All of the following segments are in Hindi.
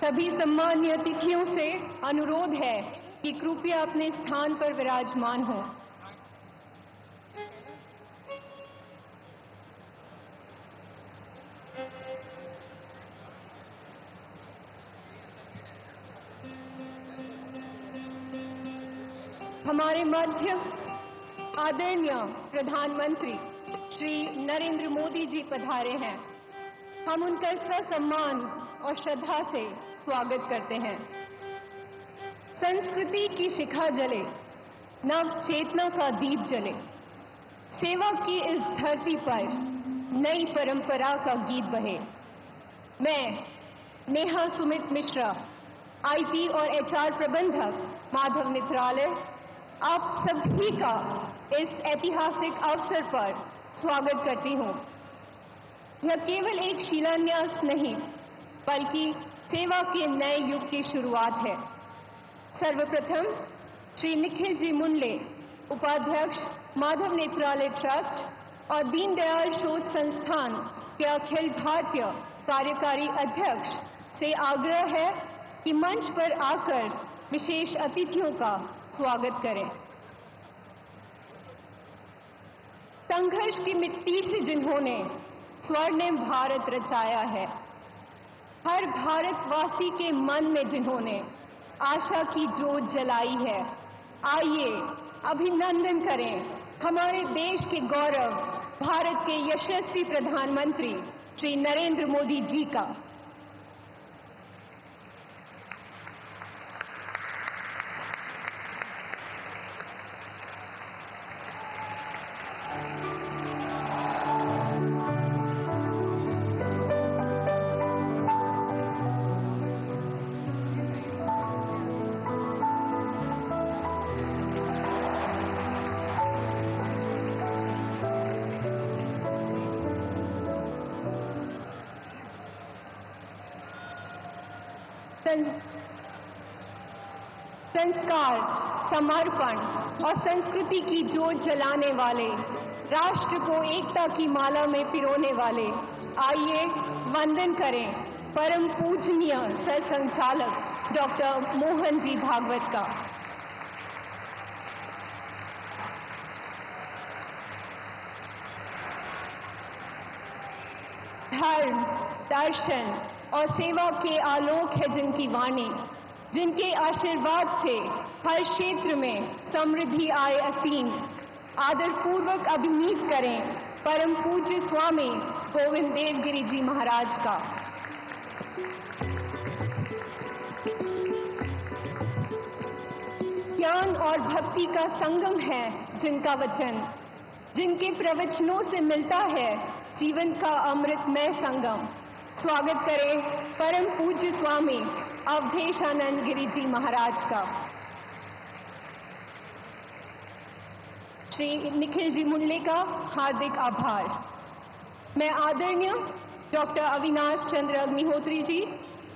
सभी सम्मान्य अतिथियों से अनुरोध है कि कृपया अपने स्थान पर विराजमान हों। हमारे मध्य आदरणीय प्रधानमंत्री श्री नरेंद्र मोदी जी पधारे हैं। हम उनका ससम्मान और श्रद्धा से स्वागत करते हैं। संस्कृति की शिखा जले, नव चेतना का दीप जले, सेवा की इस धरती पर नई परंपरा का गीत बहे। मैं नेहा सुमित मिश्रा, IT और HR प्रबंधक, माधव नेत्रालय, आप सभी का इस ऐतिहासिक अवसर पर स्वागत करती हूँ। यह केवल एक शिलान्यास नहीं, बल्कि सेवा के नए युग की शुरुआत है। सर्वप्रथम श्री निखिल जी मुंडले, उपाध्यक्ष, माधव नेत्रालय ट्रस्ट और दीनदयाल शोध संस्थान के अखिल भारतीय कार्यकारी अध्यक्ष से आग्रह है कि मंच पर आकर विशेष अतिथियों का स्वागत करें। संघर्ष की मिट्टी से जिन्होंने स्वर्णिम भारत रचाया है, हर भारतवासी के मन में जिन्होंने आशा की ज्योत जलाई है, आइए अभिनंदन करें हमारे देश के गौरव, भारत के यशस्वी प्रधानमंत्री श्री नरेंद्र मोदी जी का। संस्कार, समर्पण और संस्कृति की ज्योत जलाने वाले, राष्ट्र को एकता की माला में पिरोने वाले, आइए वंदन करें परम पूजनीय सरसंघचालक डॉक्टर मोहन जी भागवत का। धर्म, दर्शन और सेवा के आलोक है जिनकी वाणी, जिनके आशीर्वाद से हर क्षेत्र में समृद्धि आए असीम। आदरपूर्वक अभिनीत करें परम पूज्य स्वामी गोविंद देवगिरी जी महाराज का। ज्ञान और भक्ति का संगम है जिनका वचन, जिनके प्रवचनों से मिलता है जीवन का अमृतमय संगम। स्वागत करें परम पूज्य स्वामी अवधेशानंद गिरी जी महाराज का। श्री निखिल जी मुंडले का हार्दिक आभार। मैं आदरणीय डॉक्टर अविनाश चंद्र अग्निहोत्री जी,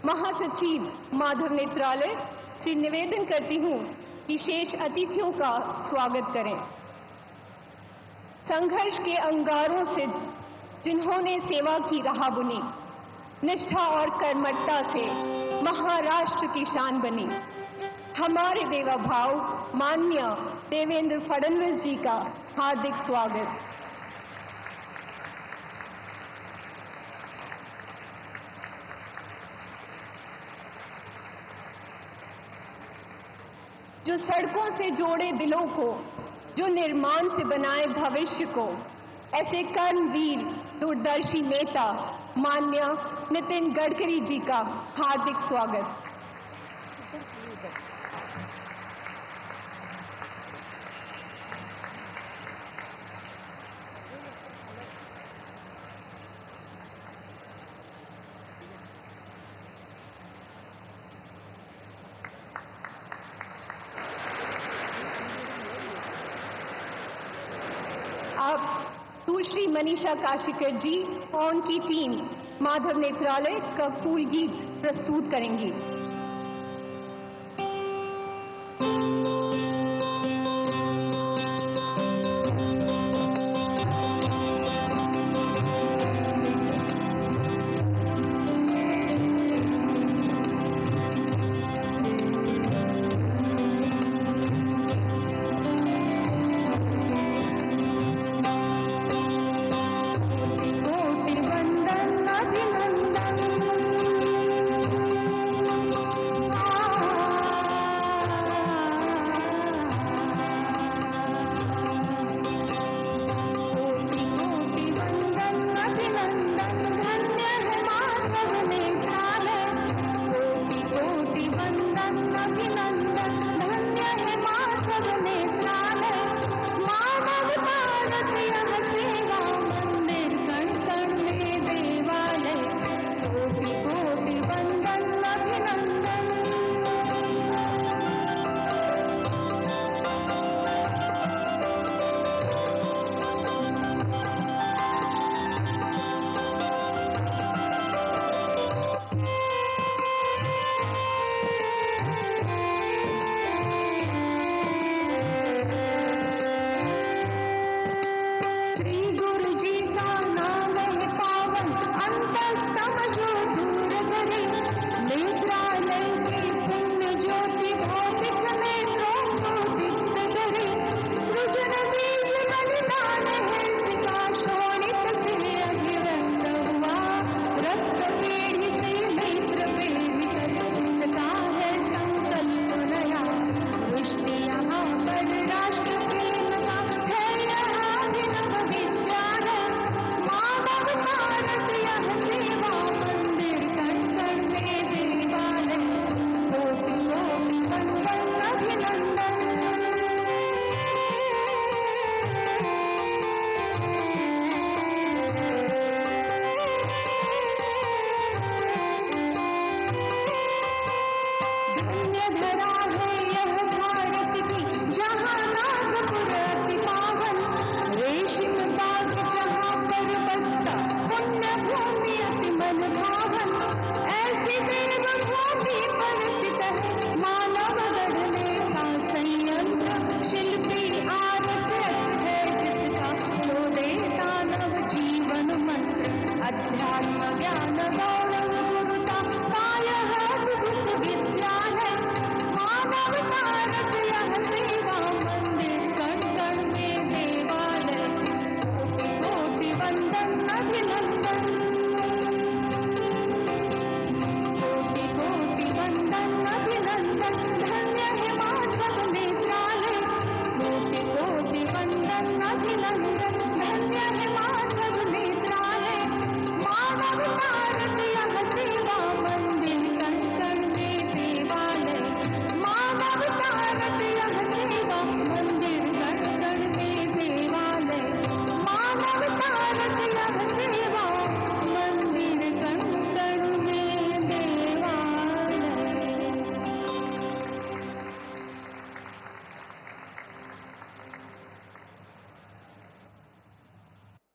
महासचिव माधव नेत्रालय, से निवेदन करती हूँ कि शेष अतिथियों का स्वागत करें। संघर्ष के अंगारों से जिन्होंने सेवा की राह बुनी, निष्ठा और कर्मठता से महाराष्ट्र की शान बनी, हमारे देवा भाव माननीय देवेंद्र फडणवीस जी का हार्दिक स्वागत। जो सड़कों से जोड़े दिलों को, जो निर्माण से बनाए भविष्य को, ऐसे कर्मवीर दूरदर्शी नेता माननीय नितिन गडकरी जी का हार्दिक स्वागत। अब सुश्री मनीषा काशिकर जी और उनकी टीम माधव नेत्रालय का फूल गीत प्रस्तुत करेंगी।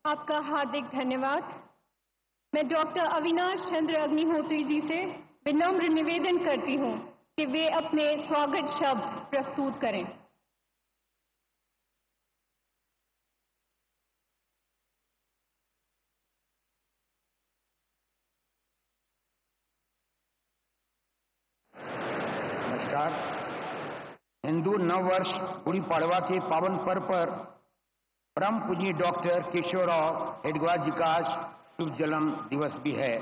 आपका हार्दिक धन्यवाद। मैं डॉक्टर अविनाश चंद्र अग्निहोत्री जी से विनम्र निवेदन करती हूं कि वे अपने स्वागत शब्द प्रस्तुत करें। नमस्कार। हिंदू नववर्ष गुड़ी पड़वा के पावन पर्व पर परम पूज्य डॉक्टर केशवराव हेडगेवार जी का आज शुभ जन्म दिवस भी है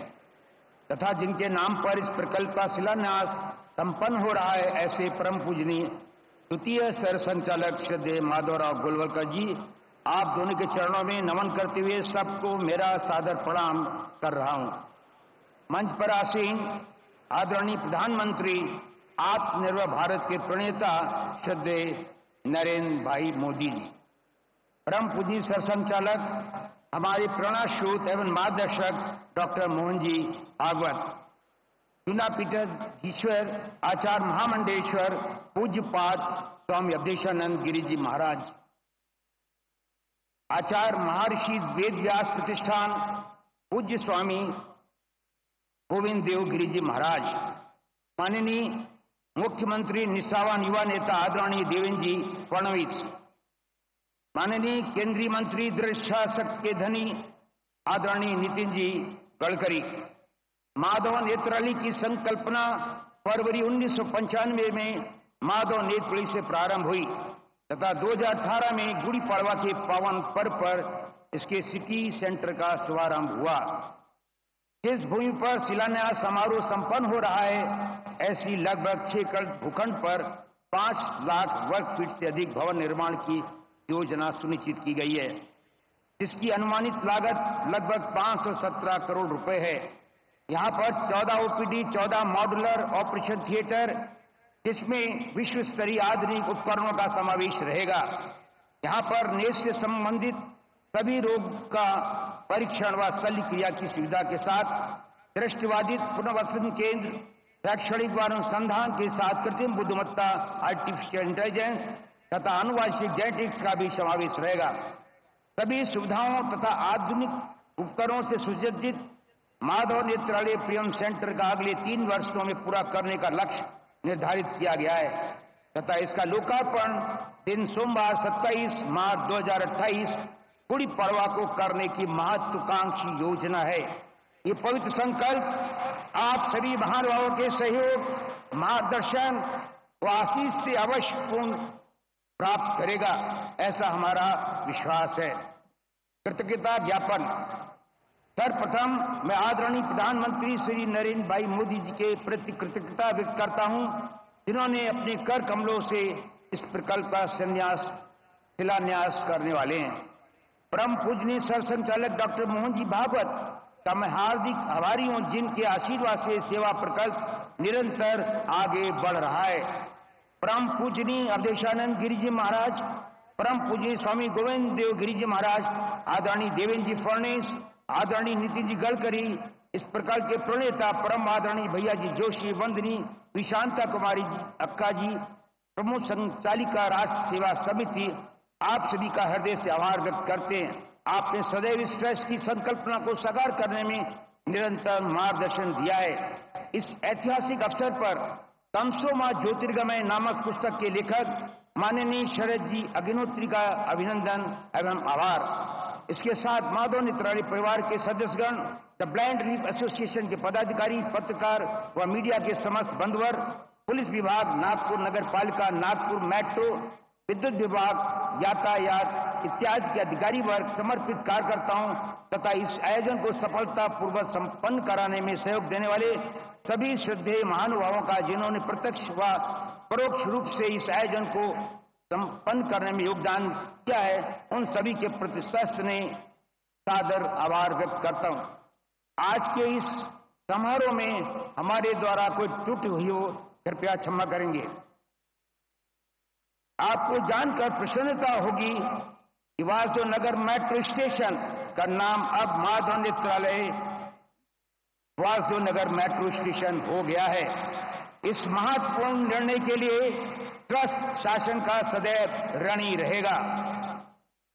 तथा जिनके नाम पर इस प्रकल्प का शिलान्यास संपन्न हो रहा है, ऐसे परम पूजनीय द्वितीय सर संचालक श्रद्धेय माधवराव गोलवलकर जी, आप दोनों के चरणों में नमन करते हुए सबको मेरा सादर प्रणाम कर रहा हूं। मंच पर आसीन आदरणीय प्रधानमंत्री आत्मनिर्भर भारत के प्रणेता श्रद्धेय नरेंद्र भाई मोदी जी, परम पूज्य सर संचालक हमारे प्रेरणास्रोत एवं मार्गदर्शक डॉक्टर मोहन जी भागवत, चुना पीठाधीश्वर आचार्य महामंडेश्वर पूज्यपाद स्वामी अवधेशानंद गिरी जी महाराज, आचार्य महर्षि वेद व्यास प्रतिष्ठान पूज्य स्वामी गोविंद देव गिरी जी महाराज, माननीय मुख्यमंत्री निष्ठावान युवा नेता आदरणीय देवेंद्र जी फडणवीस, माननीय केंद्रीय मंत्री दृढ़ शक्ति के धनी आदरणीय नितिन जी गडकरी, माधव नेत्रालय की संकल्पना फरवरी 1995 में माधव नेत्रालय से प्रारंभ हुई तथा 2018 में गुड़ी पड़वा के पावन पर्व पर इसके सिटी सेंटर का शुभारंभ हुआ। जिस भूमि पर शिलान्यास समारोह संपन्न हो रहा है, ऐसी लगभग 6 एकड़ भूखंड पर 5 लाख वर्ग फीट से अधिक भवन निर्माण की योजना सुनिश्चित की गई है, जिसकी अनुमानित लागत लगभग 517 करोड़ रुपए है। यहां पर 14 ओपीडी, 14 मॉड्यूलर ऑपरेशन थिएटर, जिसमें विश्व स्तरीय आधुनिक उपकरणों का समावेश रहेगा। यहां पर नेत्र से संबंधित सभी रोग का परीक्षण व शल्य क्रिया की सुविधा के साथ दृष्टिबाधित पुनर्वसन केंद्र, शैक्षणिक व अनुसंधान के साथ कृत्रिम बुद्धिमत्ता, आर्टिफिशियल इंटेलिजेंस तथा आनुवांशिक जेनेटिक्स का भी समावेश रहेगा। सभी सुविधाओं तथा आधुनिक उपकरणों से सुसज्जित माधव नेत्रालय प्रियम सेंटर का अगले 3 वर्षों में पूरा करने का लक्ष्य निर्धारित किया गया है तथा इसका लोकार्पण दिन सोमवार 27 मार्च 2028 गुड़ी पड़वा को करने की महत्वाकांक्षी योजना है। ये पवित्र संकल्प आप सभी महानुभावों के सहयोग, मार्गदर्शन व आशीष से अवश्य पूर्ण प्राप्त करेगा, ऐसा हमारा विश्वास है। कृतज्ञता ज्ञापन। सर्वप्रथम मैं आदरणीय प्रधानमंत्री श्री नरेंद्र भाई मोदी जी के प्रति कृतज्ञता व्यक्त करता हूं, जिन्होंने अपने कर कमलों से इस प्रकल्प का शिलान्यास करने वाले हैं। परम पूजनीय सर संचालक डॉक्टर मोहन जी भागवत का मैं हार्दिक आभारी हूं, जिनके आशीर्वाद से सेवा प्रकल्प निरंतर आगे बढ़ रहा है। परम पूजनीय अवधेशानंद गिरी जी महाराज, परम पूजनीय स्वामी गोविंद देव गिरी जी महाराज, आदरणीय देवेंद्र जी फडणवीस, आदरणीय नितिन जी गडकरी, इस प्रकल्प के प्रणेता परम आदरणीय भैया जी जोशी, वंदनी विशांता कुमारी जी अक्का जी, प्रमुख संचालिका राष्ट्र सेवा समिति, आप सभी का हृदय से आभार व्यक्त करते हैं। आपने सदैव इस ट्रस्ट की संकल्पना को साकार करने में निरंतर मार्गदर्शन दिया है। इस ऐतिहासिक अवसर पर तमसोमा ज्योतिर्गमय नामक पुस्तक के लेखक माननीय शरद जी अग्निहोत्री का अभिनंदन एवं आभार। इसके साथ माधव नेत्रालय परिवार के सदस्यगण, द ब्लाइंड रिलीफ एसोसिएशन के पदाधिकारी, पत्रकार व मीडिया के समस्त बंधुवर, पुलिस विभाग नागपुर, नगर पालिका नागपुर, मेट्रो, विद्युत विभाग, यातायात इत्यादि के अधिकारी वर्ग, समर्पित कार्यकर्ताओं तथा इस आयोजन को सफलतापूर्वक संपन्न कराने में सहयोग देने वाले सभी श्रद्धेय महानुभावों का, जिन्होंने प्रत्यक्ष व परोक्ष रूप से इस आयोजन को संपन्न करने में योगदान किया है, उन सभी के प्रति सस्ने सादर आभार व्यक्त करता हूं। आज के इस समारोह में हमारे द्वारा कोई त्रुटि हुई हो, कृपया क्षमा करेंगे। आपको जानकर प्रसन्नता होगी कि वासुदेव नगर मेट्रो स्टेशन का नाम अब माधव नेत्रालय वासुदेव नगर मेट्रो स्टेशन हो गया है। इस महत्वपूर्ण निर्णय के लिए ट्रस्ट शासन का सदैव ऋणी रहेगा।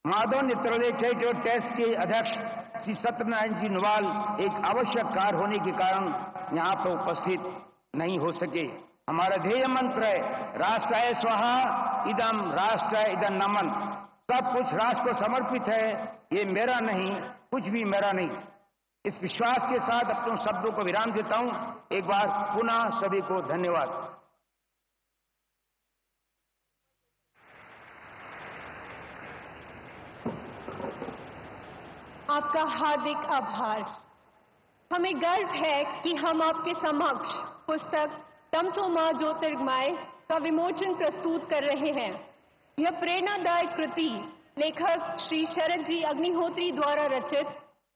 माधव नेत्रालय चैरिटेबल ट्रस्ट के अध्यक्ष श्री सत्यनारायण जी नवाल एक आवश्यक कार्य होने के कारण यहाँ पर उपस्थित नहीं हो सके। हमारा ध्येय मंत्र है राष्ट्राय स्वाहा इदम राष्ट्राय इदम नमन। सब कुछ राष्ट्र को समर्पित है, ये मेरा नहीं, कुछ भी मेरा नहीं। इस विश्वास के साथ अपने शब्दों को विराम देता हूं। एक बार पुनः सभी को धन्यवाद। आपका हार्दिक आभार। हमें गर्व है कि हम आपके समक्ष पुस्तक तमसो मां ज्योतिर्गमय का विमोचन प्रस्तुत कर रहे हैं। यह प्रेरणादायक कृति लेखक श्री शरद जी अग्निहोत्री द्वारा रचित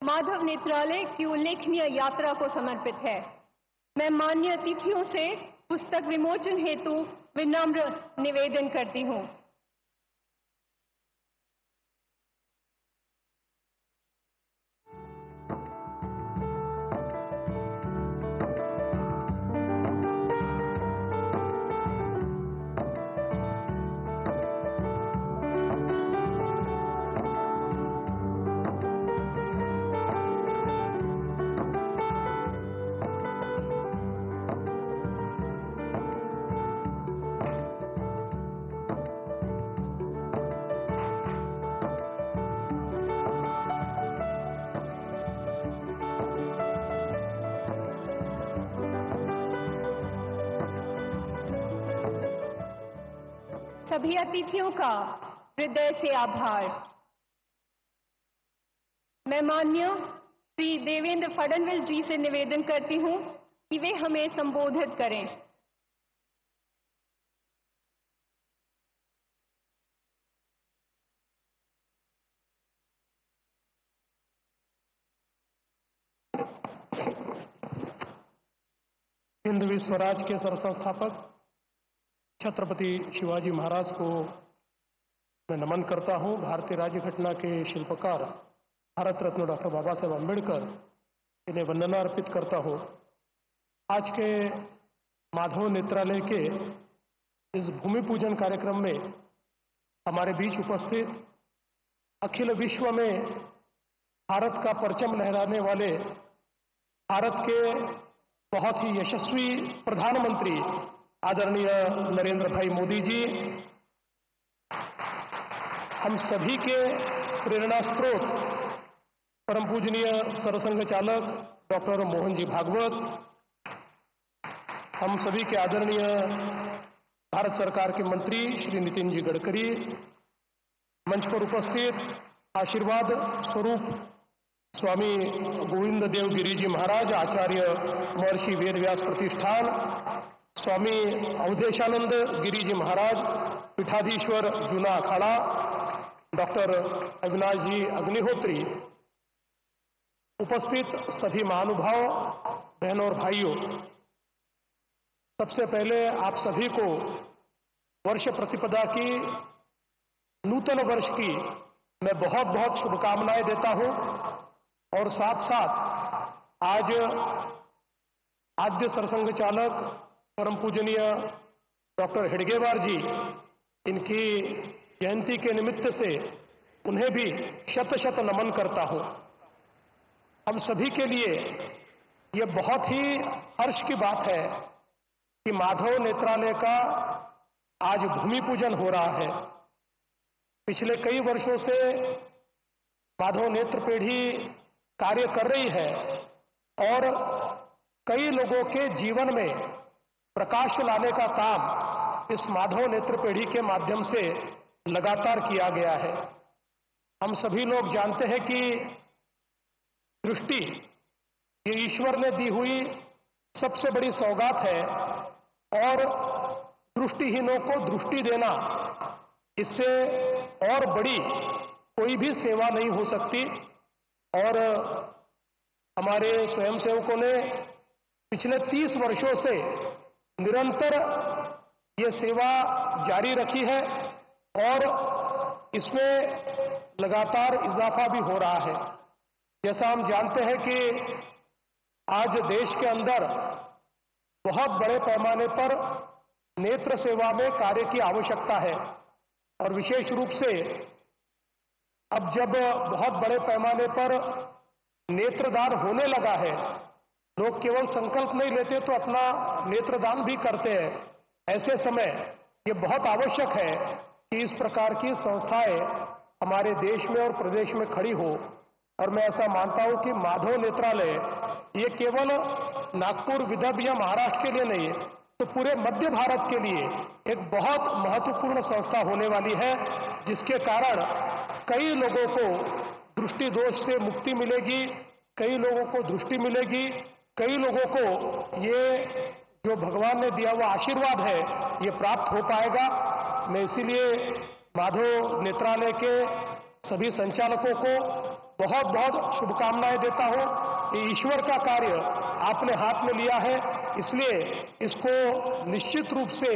माधव नेत्रालय की उल्लेखनीय यात्रा को समर्पित है। मैं मान्य अतिथियों से पुस्तक विमोचन हेतु विनम्र निवेदन करती हूं। सभी अतिथियों का हृदय से आभार। मैं माननीय श्री देवेंद्र फडणवीस जी से निवेदन करती हूं कि वे हमें संबोधित करें। हिंदवी स्वराज के सरसंस्थापक छत्रपति शिवाजी महाराज को मैं नमन करता हूं। भारतीय राज्य घटना के शिल्पकार भारत रत्न डॉक्टर बाबा साहेब अम्बेडकर इन्हें वंदना अर्पित करता हूं। आज के माधव नेत्रालय के इस भूमि पूजन कार्यक्रम में हमारे बीच उपस्थित अखिल विश्व में भारत का परचम लहराने वाले भारत के बहुत ही यशस्वी प्रधानमंत्री आदरणीय नरेंद्र भाई मोदी जी, हम सभी के प्रेरणा स्रोत परम पूजनीय सरसंघ चालक डॉक्टर मोहन जी भागवत, हम सभी के आदरणीय भारत सरकार के मंत्री श्री नितिन जी गडकरी, मंच पर उपस्थित आशीर्वाद स्वरूप स्वामी गोविंद देव गिरी जी महाराज, आचार्य महर्षि वेदव्यास प्रतिष्ठान, स्वामी अवधेशानंद गिरी जी महाराज, पीठाधीश्वर जूना अखाड़ा, डॉक्टर अविनाश जी अग्निहोत्री, उपस्थित सभी महानुभाव, बहनों और भाइयों, सबसे पहले आप सभी को वर्ष प्रतिपदा की, नूतन वर्ष की मैं बहुत बहुत शुभकामनाएं देता हूं। और साथ साथ आज आद्य सरसंघ चालक परम पूजनीय डॉक्टर हेडगेवार जी, इनकी जयंती के निमित्त से उन्हें भी शत शत नमन करता हूं। हम सभी के लिए ये बहुत ही हर्ष की बात है कि माधव नेत्रालय का आज भूमि पूजन हो रहा है। पिछले कई वर्षों से माधव नेत्र पीढ़ी कार्य कर रही है और कई लोगों के जीवन में प्रकाश लाने का काम इस माधव नेत्र पीढ़ी के माध्यम से लगातार किया गया है। हम सभी लोग जानते हैं कि दृष्टि ये ईश्वर ने दी हुई सबसे बड़ी सौगात है और दृष्टिहीनों को दृष्टि देना, इससे और बड़ी कोई भी सेवा नहीं हो सकती। और हमारे स्वयंसेवकों ने पिछले 30 वर्षों से निरंतर ये सेवा जारी रखी है और इसमें लगातार इजाफा भी हो रहा है। जैसा हम जानते हैं कि आज देश के अंदर बहुत बड़े पैमाने पर नेत्र सेवा में कार्य की आवश्यकता है और विशेष रूप से अब जब बहुत बड़े पैमाने पर नेत्रदान होने लगा है, लोग केवल संकल्प नहीं लेते तो अपना नेत्रदान भी करते हैं। ऐसे समय ये बहुत आवश्यक है कि इस प्रकार की संस्थाएं हमारे देश में और प्रदेश में खड़ी हो। और मैं ऐसा मानता हूं कि माधव नेत्रालय ये केवल नागपुर, विदर्भ या महाराष्ट्र के लिए नहीं, तो पूरे मध्य भारत के लिए एक बहुत महत्वपूर्ण संस्था होने वाली है, जिसके कारण कई लोगों को दृष्टि दोष से मुक्ति मिलेगी, कई लोगों को दृष्टि मिलेगी, कई लोगों को ये जो भगवान ने दिया हुआ आशीर्वाद है ये प्राप्त हो पाएगा। मैं इसीलिए माधव नेत्रालय के सभी संचालकों को बहुत बहुत शुभकामनाएं देता हूं। ये ईश्वर का कार्य आपने हाथ में लिया है, इसलिए इसको निश्चित रूप से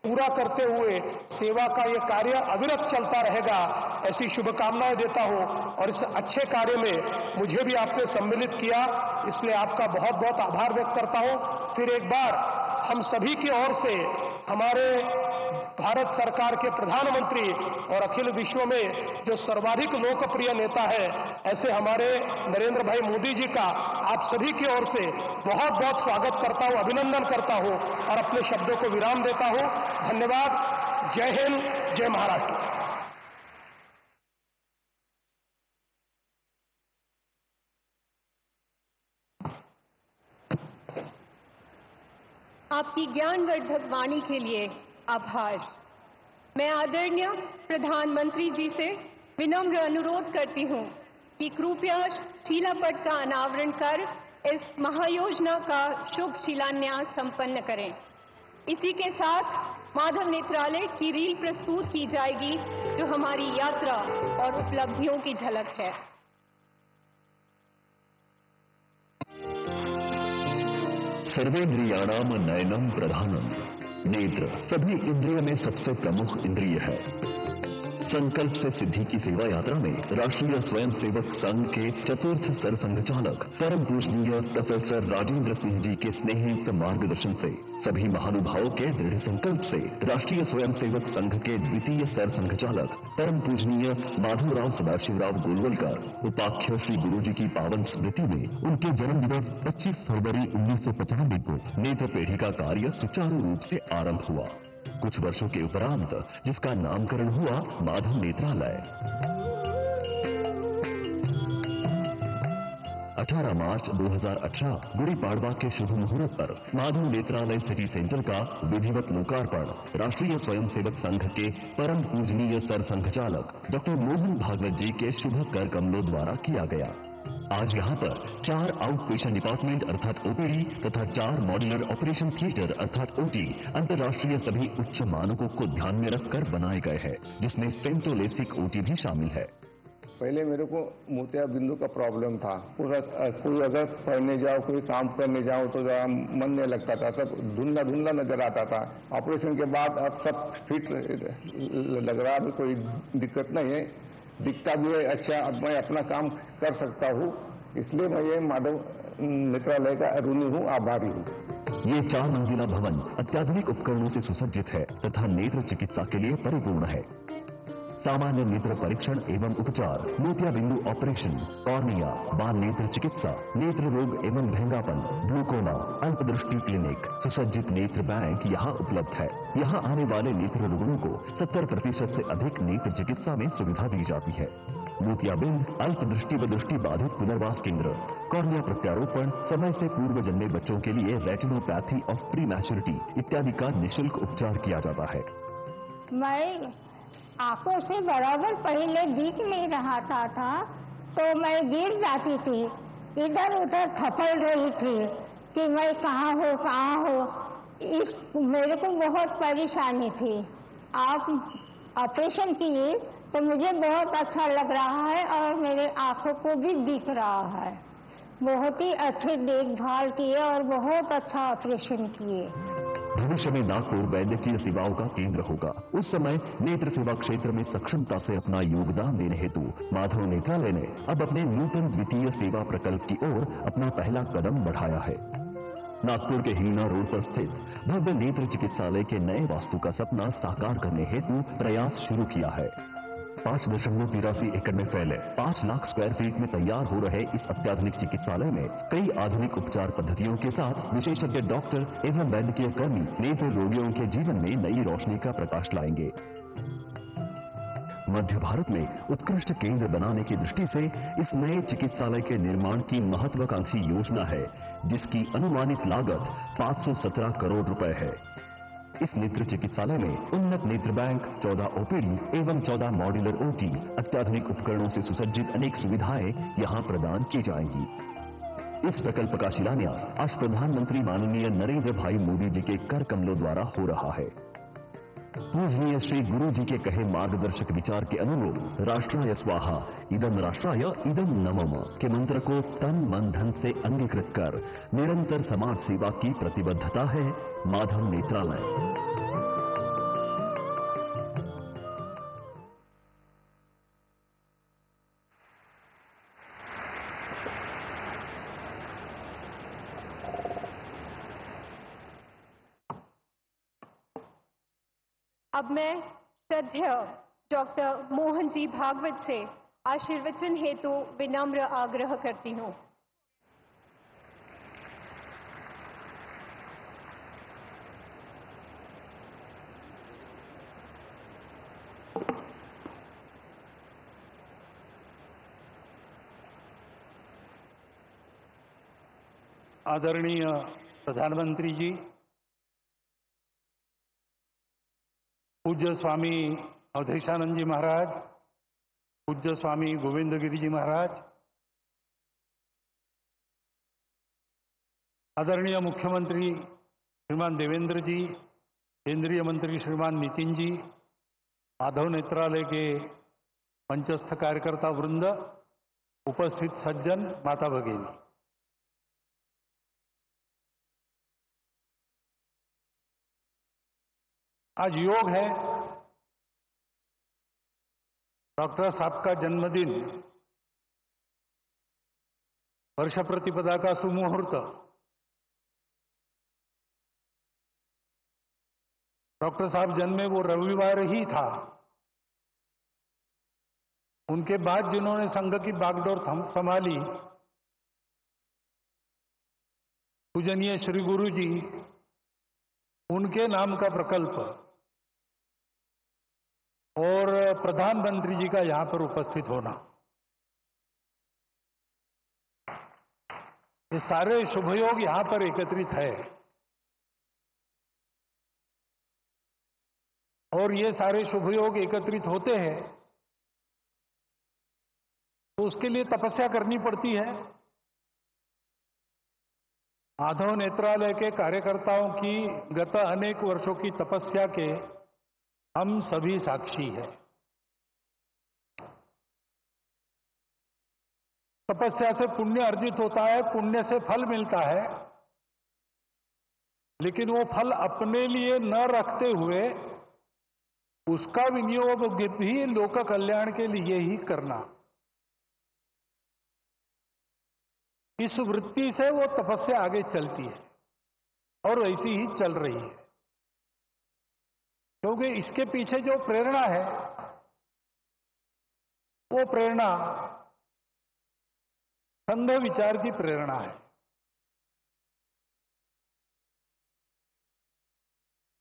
पूरा करते हुए सेवा का ये कार्य अविरत चलता रहेगा, ऐसी शुभकामनाएं देता हूं। और इस अच्छे कार्य में मुझे भी आपने सम्मिलित किया, इसलिए आपका बहुत बहुत आभार व्यक्त करता हूं। फिर एक बार हम सभी की ओर से हमारे भारत सरकार के प्रधानमंत्री और अखिल विश्व में जो सर्वाधिक लोकप्रिय नेता है, ऐसे हमारे नरेंद्र भाई मोदी जी का आप सभी की ओर से बहुत बहुत स्वागत करता हूं, अभिनंदन करता हूं और अपने शब्दों को विराम देता हूं। धन्यवाद। जय हिंद, जय महाराष्ट्र। आपकी ज्ञानवर्धक वाणी के लिए आभार। मैं आदरणीय प्रधानमंत्री जी से विनम्र अनुरोध करती हूं कि कृपया शिलापट का अनावरण कर इस महायोजना का शुभ शिलान्यास संपन्न करें। इसी के साथ माधव नेत्रालय की रील प्रस्तुत की जाएगी, जो हमारी यात्रा और उपलब्धियों की झलक है। सर्वेन्द्रियाणाम नयनम प्रधानम। नेत्र सभी इंद्रिय में सबसे प्रमुख इंद्रिय है। संकल्प से सिद्धि की सेवा यात्रा में राष्ट्रीय स्वयंसेवक संघ के चतुर्थ सरसंघचालक परम पूजनीय प्रोफेसर राजेंद्र सिंह जी के स्नेहयुक्त मार्गदर्शन से सभी महानुभावों के दृढ़ संकल्प से राष्ट्रीय स्वयंसेवक संघ के द्वितीय सरसंघचालक परम पूजनीय माधवराव सदाशिवराव गोलवलकर उपाख्य श्री गुरु जी की पावन स्मृति में उनके जन्म दिवस 25 फरवरी 1995 को नेत्र पेढ़ी का कार्य सुचारू रूप से आरंभ हुआ। कुछ वर्षों के उपरांत जिसका नामकरण हुआ माधव नेत्रालय। 18 मार्च 2018 गुड़ी पाड़वा के शुभ मुहूर्त पर माधव नेत्रालय सिटी सेंटर का विधिवत लोकार्पण राष्ट्रीय स्वयंसेवक संघ के परम पूजनीय सरसंघचालक डॉक्टर मोहन भागवत जी के शुभ कर कमलों द्वारा किया गया। आज यहाँ पर 4 आउट पेशेंट डिपार्टमेंट अर्थात ओपीडी तथा 4 मॉड्यूलर ऑपरेशन थिएटर अर्थात ओटी अंतर्राष्ट्रीय सभी उच्च मानकों को ध्यान में रखकर बनाए गए हैं, जिसमें फेम्टोलेसिक ओटी भी शामिल है। पहले मेरे को मोतिया बिंदु का प्रॉब्लम था। पूरा कोई अगर पढ़ने जाओ, कोई काम करने जाओ तो जरा मन नहीं लगता था, सब धुंधला धुंधला नजर आता था। ऑपरेशन के बाद अब सब फिट लग रहा, अभी कोई दिक्कत नहीं है, दिखता भी है अच्छा। अब मैं अपना काम कर सकता हूँ, इसलिए मैं ये माधव नेत्रालय का ऋणी हूँ, आभारी हूँ। ये 4 मंजिला भवन अत्याधुनिक उपकरणों से सुसज्जित है तथा नेत्र चिकित्सा के लिए परिपूर्ण है। सामान्य नेत्र परीक्षण एवं उपचार, मोतिया बिंदु ऑपरेशन, कॉर्निया, बाल नेत्र चिकित्सा, नेत्र रोग एवं महंगापन, ग्लूकोमा, अल्पदृष्टि क्लिनिक, सुसज्जित नेत्र बैंक यहाँ उपलब्ध है। यहाँ आने वाले नेत्र रोगियों को 70% से अधिक नेत्र चिकित्सा में सुविधा दी जाती है। मोतियाबिंद अल्पदृष्टि व दृष्टि बाधित पुनर्वास केंद्र, कॉर्निया प्रत्यारोपण, समय से पूर्व जन्मे बच्चों के लिए रेटिनोपैथी ऑफ प्री मैच्योरिटी इत्यादि का निःशुल्क उपचार किया जाता है। मैं आंखों से बराबर पहले दिख नहीं रहा था तो मैं गिर जाती थी, इधर उधर थपड़ रही थी कि मैं कहाँ हो। इस मेरे को बहुत परेशानी थी। आप ऑपरेशन किए तो मुझे बहुत अच्छा लग रहा है और मेरे आंखों को भी दिख रहा है। बहुत ही अच्छे देखभाल किए और बहुत अच्छा ऑपरेशन किए। भविष्य में नागपुर वैद्यकीय सेवाओं का केंद्र होगा। उस समय नेत्र सेवा क्षेत्र में सक्षमता से अपना योगदान देने हेतु माधव नेत्रालय ने अब अपने नूतन द्वितीय सेवा प्रकल्प की ओर अपना पहला कदम बढ़ाया है। नागपुर के हीना रोड पर स्थित भव्य नेत्र चिकित्सालय के नए वास्तु का सपना साकार करने हेतु प्रयास शुरू किया है। 5.83 एकड़ में फैले 5 लाख स्क्वायर फीट में तैयार हो रहे इस अत्याधुनिक चिकित्सालय में कई आधुनिक उपचार पद्धतियों के साथ विशेषज्ञ डॉक्टर एवं वैद्यकीय कर्मी नेत्र रोगियों के जीवन में नई रोशनी का प्रकाश लाएंगे। मध्य भारत में उत्कृष्ट केंद्र बनाने की दृष्टि से इस नए चिकित्सालय के निर्माण की महत्वाकांक्षी योजना है, जिसकी अनुमानित लागत 517 करोड़ रुपए है। इस नेत्र चिकित्सालय में उन्नत नेत्र बैंक, 14 ओपीडी एवं 14 मॉड्यूलर ओटी, अत्याधुनिक उपकरणों से सुसज्जित अनेक सुविधाएं यहां प्रदान की जाएंगी। इस प्रकल्प का शिलान्यास आज प्रधानमंत्री माननीय नरेंद्र भाई मोदी जी के कर कमलों द्वारा हो रहा है। पूजनीय श्री गुरु जी के कहे मार्गदर्शक विचार के अनुरूप राष्ट्राय स्वाहा इदं राष्ट्राय इदं नमः के मंत्र को तन मन धन से अंगीकृत कर निरंतर समाज सेवा की प्रतिबद्धता है माधव नेत्रालय। अब मैं श्रद्धेय डॉक्टर मोहन जी भागवत से आशीर्वचन हेतु विनम्र आग्रह करती हूँ। आदरणीय प्रधानमंत्री जी, पूज्य स्वामी अवधेशानंद जी महाराज, पूज्य स्वामी गोविंद गिरी जी महाराज, आदरणीय मुख्यमंत्री श्रीमान देवेंद्र जी, केंद्रीय मंत्री श्रीमान नितिन जी, माधव नेत्रालय के मंचस्थ कार्यकर्ता वृंद, उपस्थित सज्जन, माता भगिनी, आज योग है। डॉक्टर साहब का जन्मदिन, वर्ष प्रतिपदा का सुमुहूर्त। डॉक्टर साहब जन्मे वो रविवार ही था। उनके बाद जिन्होंने संघ की बागडोर संभाली, पूजनीय श्री गुरु जी, उनके नाम का प्रकल्प और प्रधानमंत्री जी का यहां पर उपस्थित होना, ये सारे शुभयोग यहां पर एकत्रित है। और ये सारे शुभयोग एकत्रित होते हैं तो उसके लिए तपस्या करनी पड़ती है। माधव नेत्रालय के कार्यकर्ताओं की गत अनेक वर्षों की तपस्या के हम सभी साक्षी हैं। तपस्या से पुण्य अर्जित होता है, पुण्य से फल मिलता है, लेकिन वो फल अपने लिए न रखते हुए उसका विनियोग भी लोक कल्याण के लिए ही करना, इस वृत्ति से वो तपस्या आगे चलती है और ऐसी ही चल रही है। क्योंकि इसके पीछे जो प्रेरणा है वो प्रेरणा संघ विचार की प्रेरणा है।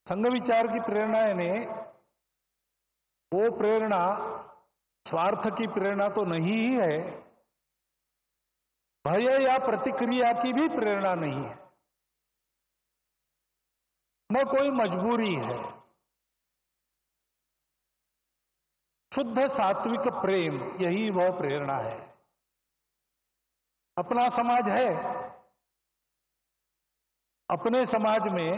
संघ विचार की प्रेरणा ने वो प्रेरणा स्वार्थ की प्रेरणा तो नहीं ही है, भय या प्रतिक्रिया की भी प्रेरणा नहीं है, न कोई मजबूरी है। शुद्ध सात्विक प्रेम, यही वह प्रेरणा है। अपना समाज है, अपने समाज में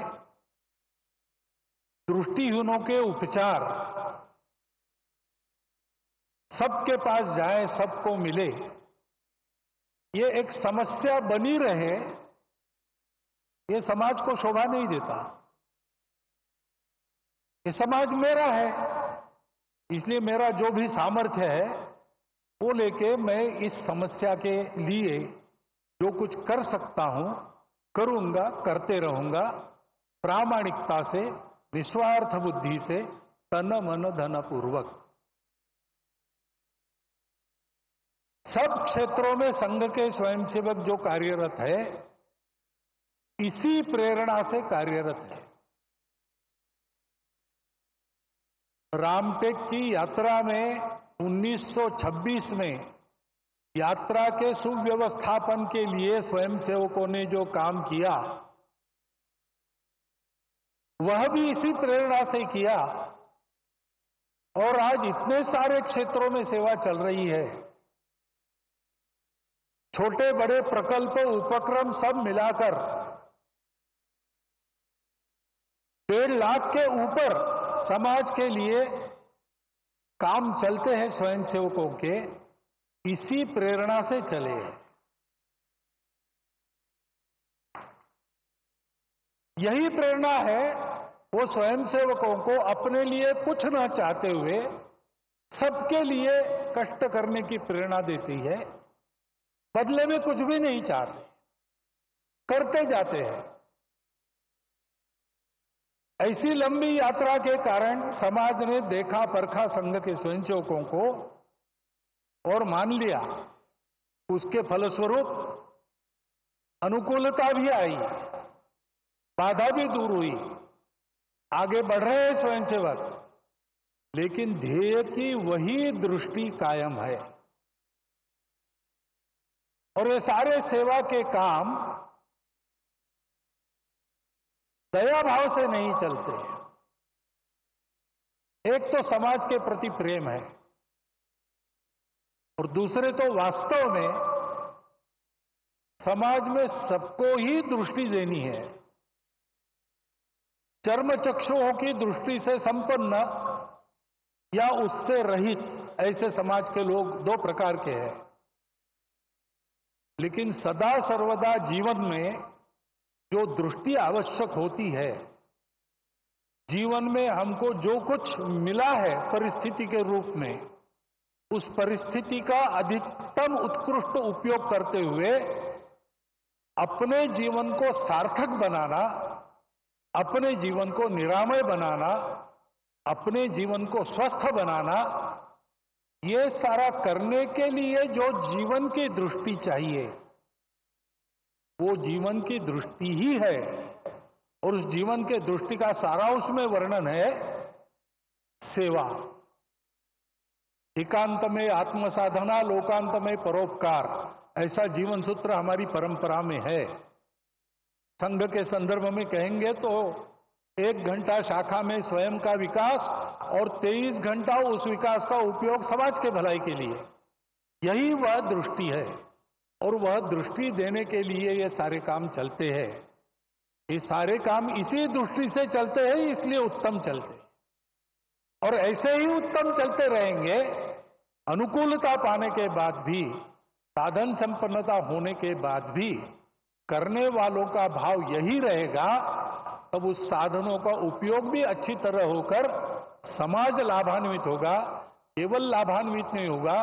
दृष्टिहीनों के उपचार सबके पास जाए, सबको मिले, ये एक समस्या बनी रहे, ये समाज को शोभा नहीं देता। ये समाज मेरा है, इसलिए मेरा जो भी सामर्थ्य है वो लेके मैं इस समस्या के लिए जो कुछ कर सकता हूं करूंगा, करते रहूंगा, प्रामाणिकता से, निस्वार्थ बुद्धि से, तन मन धन पूर्वक। सब क्षेत्रों में संघ के स्वयंसेवक जो कार्यरत है, इसी प्रेरणा से कार्यरत है। रामटेक की यात्रा में 1926 में यात्रा के सुव्यवस्थापन के लिए स्वयंसेवकों ने जो काम किया, वह भी इसी प्रेरणा से किया और आज इतने सारे क्षेत्रों में सेवा चल रही है। छोटे बड़े प्रकल्प उपक्रम सब मिलाकर 1.5 लाख के ऊपर समाज के लिए काम चलते हैं स्वयंसेवकों के, इसी प्रेरणा से चले हैं। यही प्रेरणा है वो स्वयंसेवकों को अपने लिए कुछ न चाहते हुए सबके लिए कष्ट करने की प्रेरणा देती है। बदले में कुछ भी नहीं चाहते, करते जाते हैं। ऐसी लंबी यात्रा के कारण समाज ने देखा परखा संघ के स्वयंसेवकों को और मान लिया। उसके फलस्वरूप अनुकूलता भी आई, बाधा भी दूर हुई, आगे बढ़ रहे हैं स्वयंसेवक, लेकिन ध्येय की वही दृष्टि कायम है। और ये सारे सेवा के काम दया भाव से नहीं चलते। एक तो समाज के प्रति प्रेम है और दूसरे तो वास्तव में समाज में सबको ही दृष्टि देनी है। चर्मचक्षुओं की दृष्टि से संपन्न या उससे रहित ऐसे समाज के लोग 2 प्रकार के हैं। लेकिन सदा सर्वदा जीवन में जो दृष्टि आवश्यक होती है, जीवन में हमको जो कुछ मिला है परिस्थिति के रूप में, उस परिस्थिति का अधिकतम उत्कृष्ट उपयोग करते हुए अपने जीवन को सार्थक बनाना, अपने जीवन को निरामय बनाना, अपने जीवन को स्वस्थ बनाना, ये सारा करने के लिए जो जीवन की दृष्टि चाहिए, वो जीवन की दृष्टि ही है। और उस जीवन के दृष्टि का सारा उसमें वर्णन है सेवा। एकांत में आत्मसाधना, लोकांत में परोपकार, ऐसा जीवन सूत्र हमारी परंपरा में है। संघ के संदर्भ में कहेंगे तो 1 घंटा शाखा में स्वयं का विकास और 23 घंटा उस विकास का उपयोग समाज के भलाई के लिए, यही वह दृष्टि है। और वह दृष्टि देने के लिए ये सारे काम चलते हैं। ये सारे काम इसी दृष्टि से चलते हैं, इसलिए उत्तम चलते हैं। और ऐसे ही उत्तम चलते रहेंगे। अनुकूलता पाने के बाद भी, साधन संपन्नता होने के बाद भी करने वालों का भाव यही रहेगा, तब उस साधनों का उपयोग भी अच्छी तरह होकर समाज लाभान्वित होगा। केवल लाभान्वित नहीं होगा,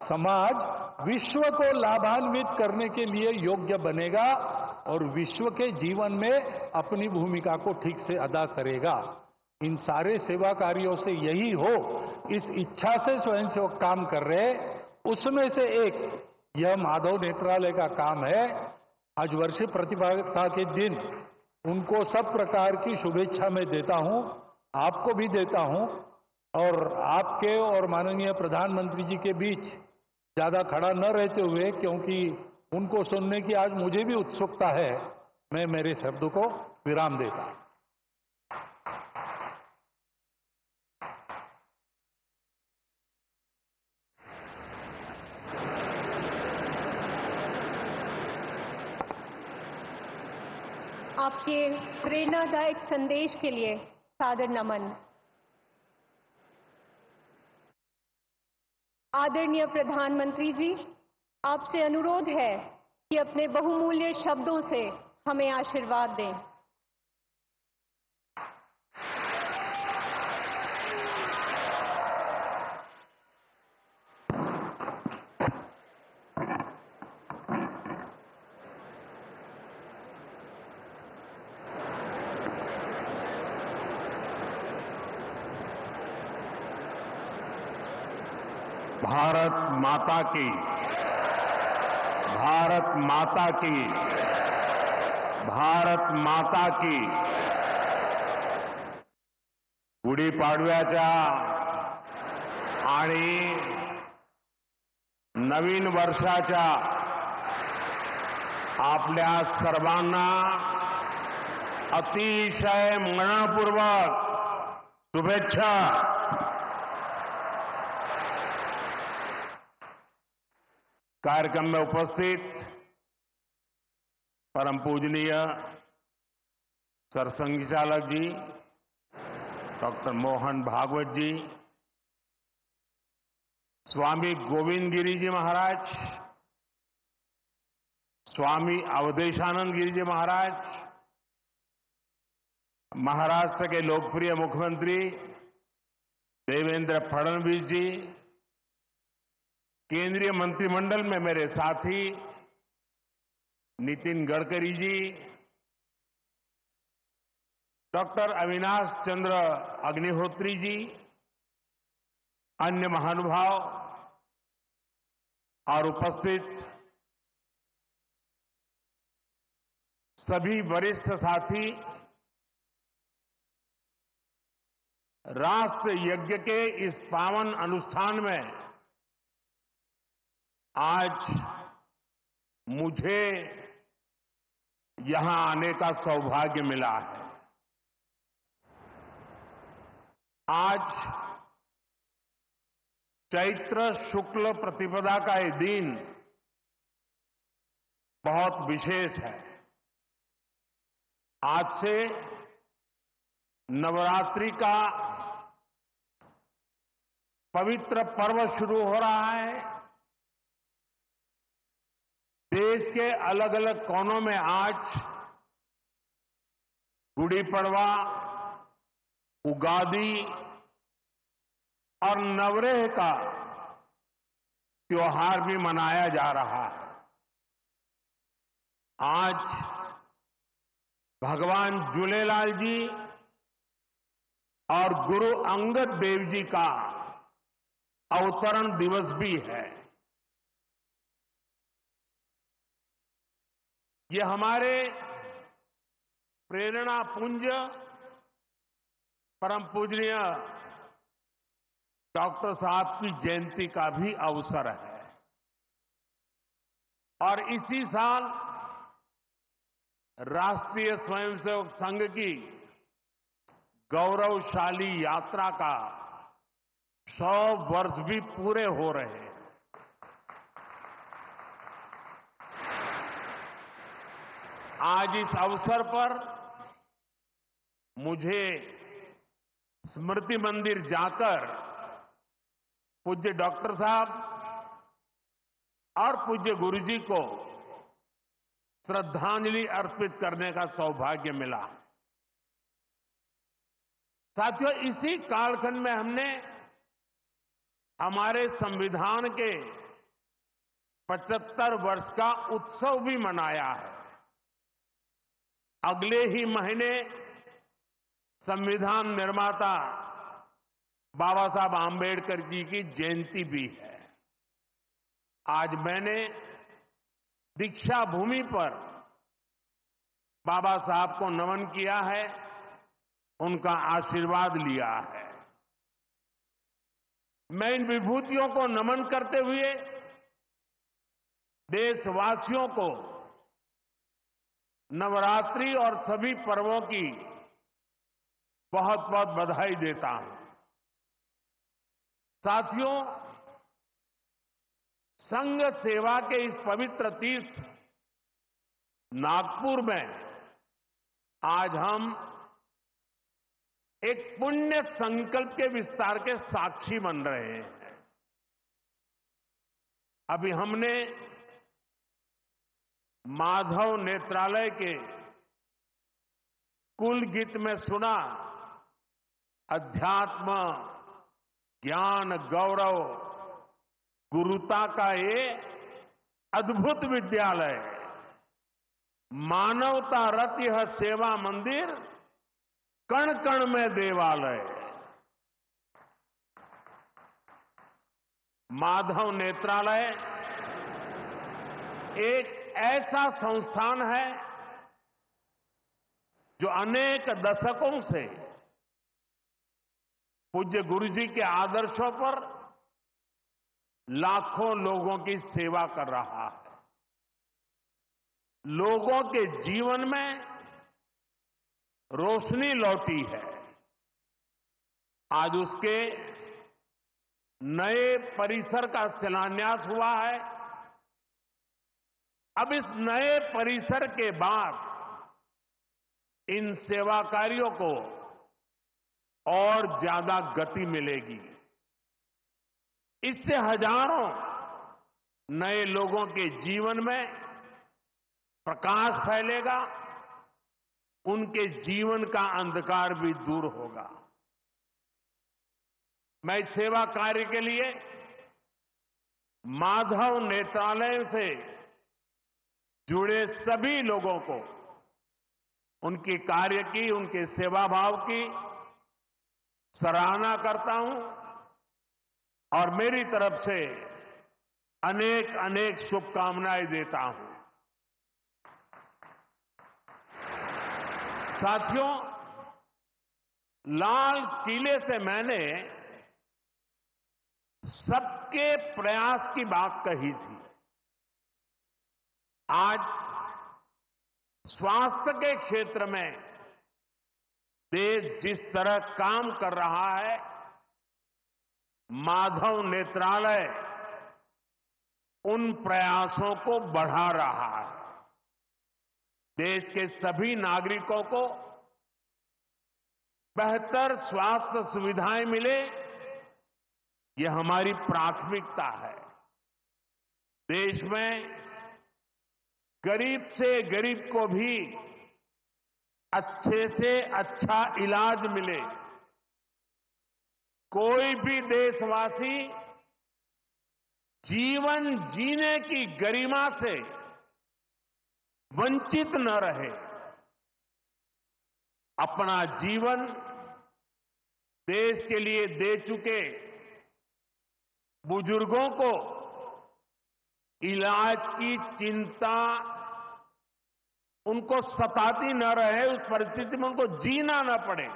समाज विश्व को लाभान्वित करने के लिए योग्य बनेगा और विश्व के जीवन में अपनी भूमिका को ठीक से अदा करेगा। इन सारे सेवा कार्यों से यही हो, इस इच्छा से स्वयंसेवक काम कर रहे। उसमें से एक यह माधव नेत्रालय का काम है। आज वर्ष प्रतिभागिता के दिन उनको सब प्रकार की शुभेच्छा मैं देता हूं, आपको भी देता हूं। और आपके और माननीय प्रधानमंत्री जी के बीच ज्यादा खड़ा न रहते हुए, क्योंकि उनको सुनने की आज मुझे भी उत्सुकता है, मैं मेरे शब्द को विराम देता हूं। आपके प्रेरणादायक संदेश के लिए सादर नमन। आदरणीय प्रधानमंत्री जी, आपसे अनुरोध है कि अपने बहुमूल्य शब्दों से हमें आशीर्वाद दें। भारत माता की भारत माता की, भारत माता की। गुढीपाडव्याच्या आणि नवीन वर्षाच्या आपल्या सर्वांना अतिशय मनपूर्वक शुभेच्छा। कार्यक्रम में उपस्थित परम पूजनीय सरसंघचालक जी डॉक्टर मोहन भागवत जी, स्वामी गोविंद गिरी जी महाराज, स्वामी अवधेशानंद गिरी जी महाराज, महाराष्ट्र के लोकप्रिय मुख्यमंत्री देवेंद्र फडणवीस जी, केंद्रीय मंत्रिमंडल में मेरे साथी नितिन गडकरी जी, डॉक्टर अविनाश चंद्र अग्निहोत्री जी, अन्य महानुभाव और उपस्थित सभी वरिष्ठ साथी, राष्ट्र यज्ञ के इस पावन अनुष्ठान में आज मुझे यहां आने का सौभाग्य मिला है। आज चैत्र शुक्ल प्रतिपदा का ये दिन बहुत विशेष है। आज से नवरात्रि का पवित्र पर्व शुरू हो रहा है। देश के अलग अलग कोनों में आज गुड़ी पड़वा, उगादी और नवरेह का त्योहार भी मनाया जा रहा है। आज भगवान झूलेलाल जी और गुरु अंगद देव जी का अवतरण दिवस भी है। ये हमारे प्रेरणा पुंज परम पूजनीय डॉक्टर साहब की जयंती का भी अवसर है और इसी साल राष्ट्रीय स्वयंसेवक संघ की गौरवशाली यात्रा का 100 वर्ष भी पूरे हो रहे हैं। आज इस अवसर पर मुझे स्मृति मंदिर जाकर पूज्य डॉक्टर साहब और पूज्य गुरुजी को श्रद्धांजलि अर्पित करने का सौभाग्य मिला। साथियों, इसी कालखंड में हमने हमारे संविधान के 75 वर्ष का उत्सव भी मनाया है। अगले ही महीने संविधान निर्माता बाबा साहब आंबेडकर जी की जयंती भी है। आज मैंने दीक्षा भूमि पर बाबा साहब को नमन किया है, उनका आशीर्वाद लिया है। मैं इन विभूतियों को नमन करते हुए देशवासियों को नवरात्रि और सभी पर्वों की बहुत बहुत बधाई देता हूं। साथियों, संघ सेवा के इस पवित्र तीर्थ नागपुर में आज हम एक पुण्य संकल्प के विस्तार के साक्षी बन रहे हैं। अभी हमने माधव नेत्रालय के कुल गीत में सुना, अध्यात्म, ज्ञान, गौरव, गुरुता का ये अद्भुत विद्यालय, मानवता रत यह सेवा मंदिर, कण कण में देवालय। माधव नेत्रालय एक ऐसा संस्थान है जो अनेक दशकों से पूज्य गुरु जी के आदर्शों पर लाखों लोगों की सेवा कर रहा है। लोगों के जीवन में रोशनी लौटी है। आज उसके नए परिसर का शिलान्यास हुआ है। अब इस नए परिसर के बाद इन सेवा कार्यों को और ज्यादा गति मिलेगी। इससे हजारों नए लोगों के जीवन में प्रकाश फैलेगा, उनके जीवन का अंधकार भी दूर होगा। मैं इस सेवा कार्य के लिए माधव नेत्रालय से जुड़े सभी लोगों को उनके कार्य की, उनके सेवा भाव की सराहना करता हूं और मेरी तरफ से अनेक अनेक शुभकामनाएं देता हूं। साथियों, लाल किले से मैंने सबके प्रयास की बात कही थी। आज स्वास्थ्य के क्षेत्र में देश जिस तरह काम कर रहा है, माधव नेत्रालय उन प्रयासों को बढ़ा रहा है। देश के सभी नागरिकों को बेहतर स्वास्थ्य सुविधाएं मिले, यह हमारी प्राथमिकता है। देश में गरीब से गरीब को भी अच्छे से अच्छा इलाज मिले। कोई भी देशवासी जीवन जीने की गरिमा से वंचित न रहे। अपना जीवन देश के लिए दे चुके बुजुर्गों को इलाज की चिंता उनको सताती न रहे, उस परिस्थिति में उनको जीना न पड़े।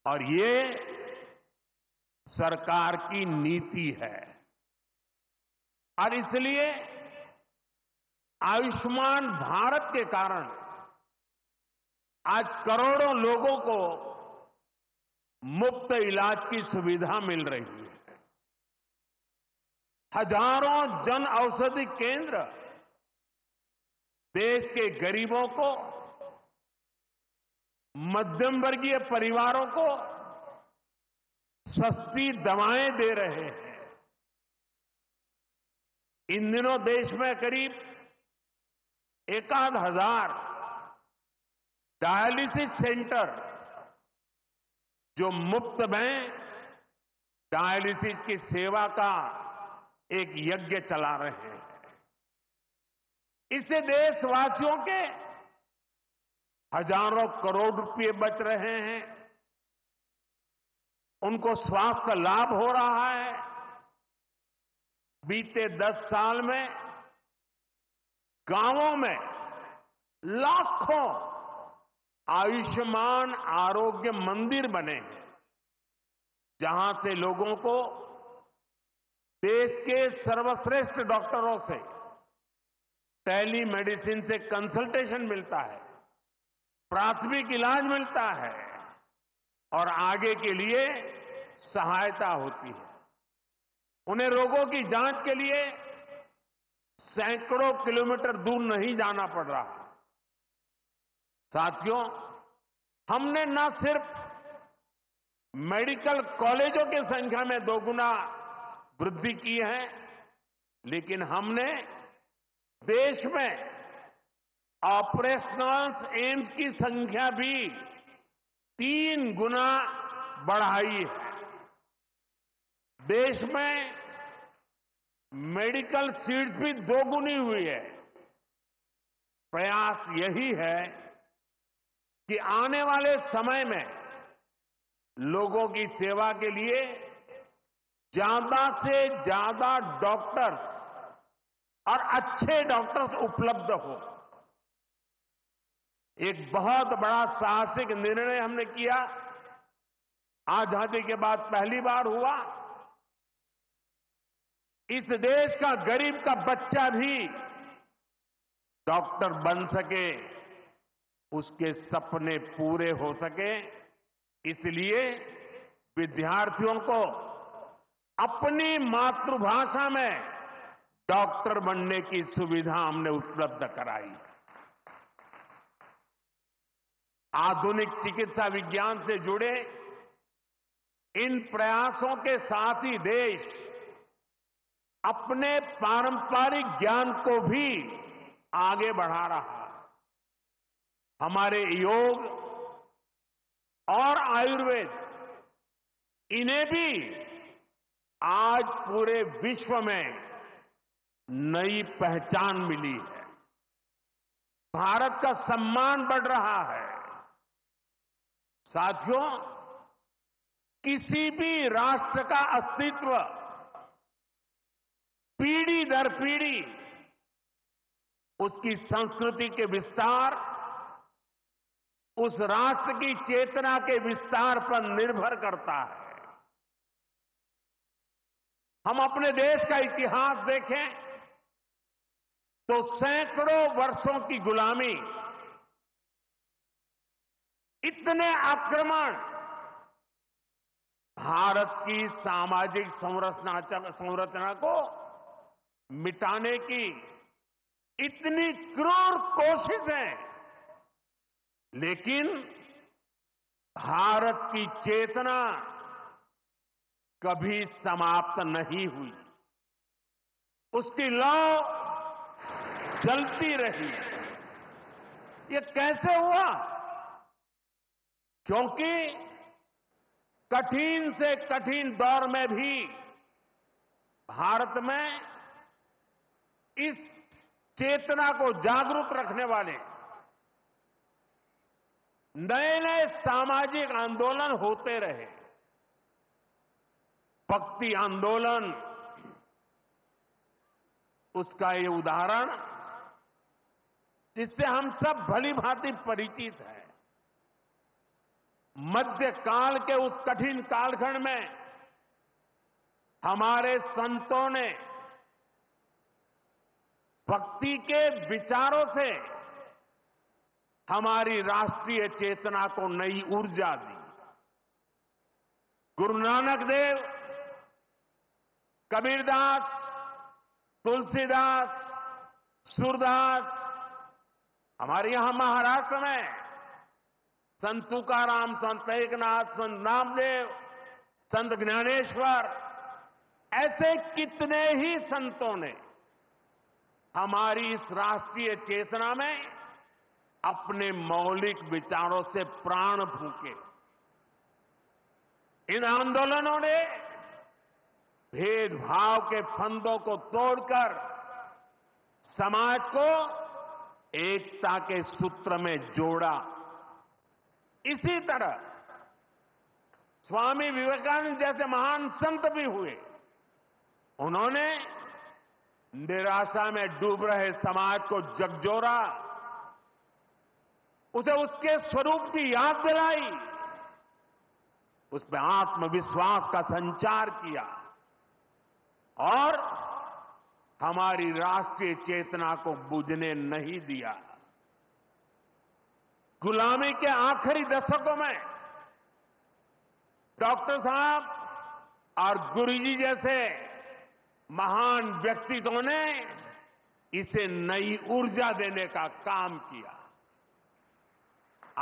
और ये सरकार की नीति है। और इसलिए आयुष्मान भारत के कारण आज करोड़ों लोगों को मुफ्त इलाज की सुविधा मिल रही है। हजारों जन औषधि केंद्र देश के गरीबों को, मध्यम वर्गीय परिवारों को सस्ती दवाएं दे रहे हैं। इन दिनों देश में करीब 1,000 डायलिसिस सेंटर जो मुफ्त में डायलिसिस की सेवा का एक यज्ञ चला रहे हैं। इससे देशवासियों के हजारों करोड़ रुपए बच रहे हैं, उनको स्वास्थ्य लाभ हो रहा है। बीते 10 साल में गांवों में लाखों आयुष्मान आरोग्य मंदिर बने हैं, जहां से लोगों को देश के सर्वश्रेष्ठ डॉक्टरों से टेली मेडिसिन से कंसल्टेशन मिलता है, प्राथमिक इलाज मिलता है और आगे के लिए सहायता होती है। उन्हें रोगों की जांच के लिए सैकड़ों किलोमीटर दूर नहीं जाना पड़ रहा। साथियों, हमने न सिर्फ मेडिकल कॉलेजों की संख्या में 2 गुना वृद्धि की है, लेकिन हमने देश में ऑपरेशनल एम्स की संख्या भी 3 गुना बढ़ाई है। देश में मेडिकल सीट्स भी 2 गुनी हुई है। प्रयास यही है कि आने वाले समय में लोगों की सेवा के लिए ज्यादा से ज्यादा डॉक्टर्स और अच्छे डॉक्टर्स उपलब्ध हो। एक बहुत बड़ा साहसिक निर्णय हमने किया। आजादी के बाद पहली बार हुआ, इस देश का गरीब का बच्चा भी डॉक्टर बन सके, उसके सपने पूरे हो सके। इसलिए विद्यार्थियों को अपनी मातृभाषा में डॉक्टर बनने की सुविधा हमने उपलब्ध कराई। आधुनिक चिकित्सा विज्ञान से जुड़े इन प्रयासों के साथ ही देश अपने पारंपरिक ज्ञान को भी आगे बढ़ा रहा है। हमारे योग और आयुर्वेद, इन्हें भी आज पूरे विश्व में नई पहचान मिली है। भारत का सम्मान बढ़ रहा है। साथियों, किसी भी राष्ट्र का अस्तित्व पीढ़ी दर पीढ़ी उसकी संस्कृति के विस्तार, उस राष्ट्र की चेतना के विस्तार पर निर्भर करता है। हम अपने देश का इतिहास देखें तो सैकड़ों वर्षों की गुलामी, इतने आक्रमण, भारत की सामाजिक संरचना को मिटाने की इतनी क्रूर कोशिशें, लेकिन भारत की चेतना कभी समाप्त नहीं हुई। उसकी लौ जलती रही। ये कैसे हुआ? क्योंकि कठिन से कठिन दौर में भी भारत में इस चेतना को जागरूक रखने वाले नए नए सामाजिक आंदोलन होते रहे। भक्ति आंदोलन उसका ये उदाहरण, जिससे हम सब भली भांति परिचित हैं। मध्यकाल के उस कठिन कालखंड में हमारे संतों ने भक्ति के विचारों से हमारी राष्ट्रीय चेतना को नई ऊर्जा दी। गुरु नानक देव, कबीरदास, तुलसीदास, सूरदास, हमारे यहां महाराष्ट्र में संत तुकाराम, संत एकनाथ, संत नामदेव, संत ज्ञानेश्वर, ऐसे कितने ही संतों ने हमारी इस राष्ट्रीय चेतना में अपने मौलिक विचारों से प्राण फूंके। इन आंदोलनों ने भेदभाव के फंदों को तोड़कर समाज को एकता के सूत्र में जोड़ा। इसी तरह स्वामी विवेकानंद जैसे महान संत भी हुए। उन्होंने निराशा में डूब रहे समाज को झकझोरा, उसे उसके स्वरूप की याद दिलाई, उसमें आत्मविश्वास का संचार किया और हमारी राष्ट्रीय चेतना को बुझने नहीं दिया। गुलामी के आखिरी दशकों में डॉक्टर साहब और गुरुजी जैसे महान व्यक्तित्वों ने इसे नई ऊर्जा देने का काम किया।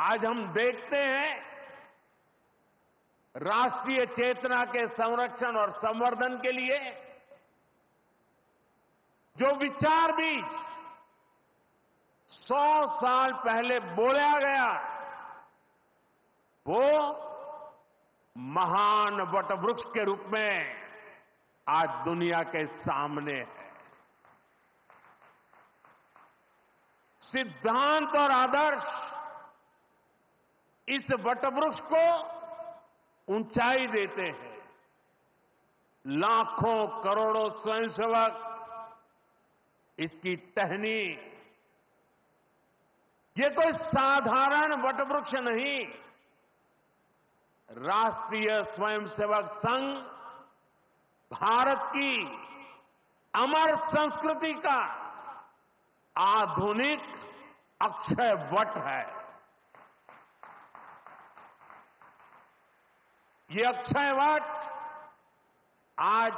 आज हम देखते हैं राष्ट्रीय चेतना के संरक्षण और संवर्धन के लिए जो विचार बीज 100 साल पहले बोला गया, वो महान वटवृक्ष के रूप में आज दुनिया के सामने है। सिद्धांत और आदर्श इस वटवृक्ष को ऊंचाई देते हैं। लाखों करोड़ों स्वयंसेवक इसकी टहनी ये कोई साधारण वटवृक्ष नहीं, राष्ट्रीय स्वयंसेवक संघ भारत की अमर संस्कृति का आधुनिक अक्षय वट है। ये अक्षय वट आज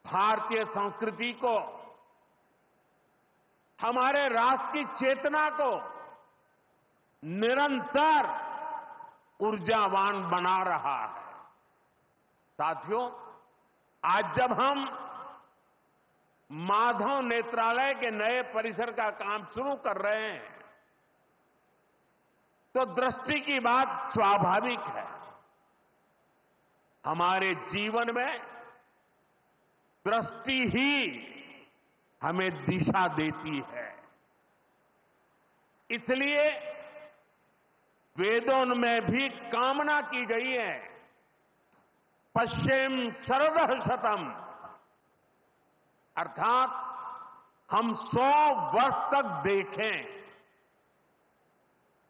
भारतीय संस्कृति को, हमारे राष्ट्र की चेतना को निरंतर ऊर्जावान बना रहा है। साथियों, आज जब हम माधव नेत्रालय के नए परिसर का काम शुरू कर रहे हैं तो दृष्टि की बात स्वाभाविक है। हमारे जीवन में दृष्टि ही हमें दिशा देती है। इसलिए वेदों में भी कामना की गई है, पश्चिम शरदः शतम, अर्थात हम 100 वर्ष तक देखें।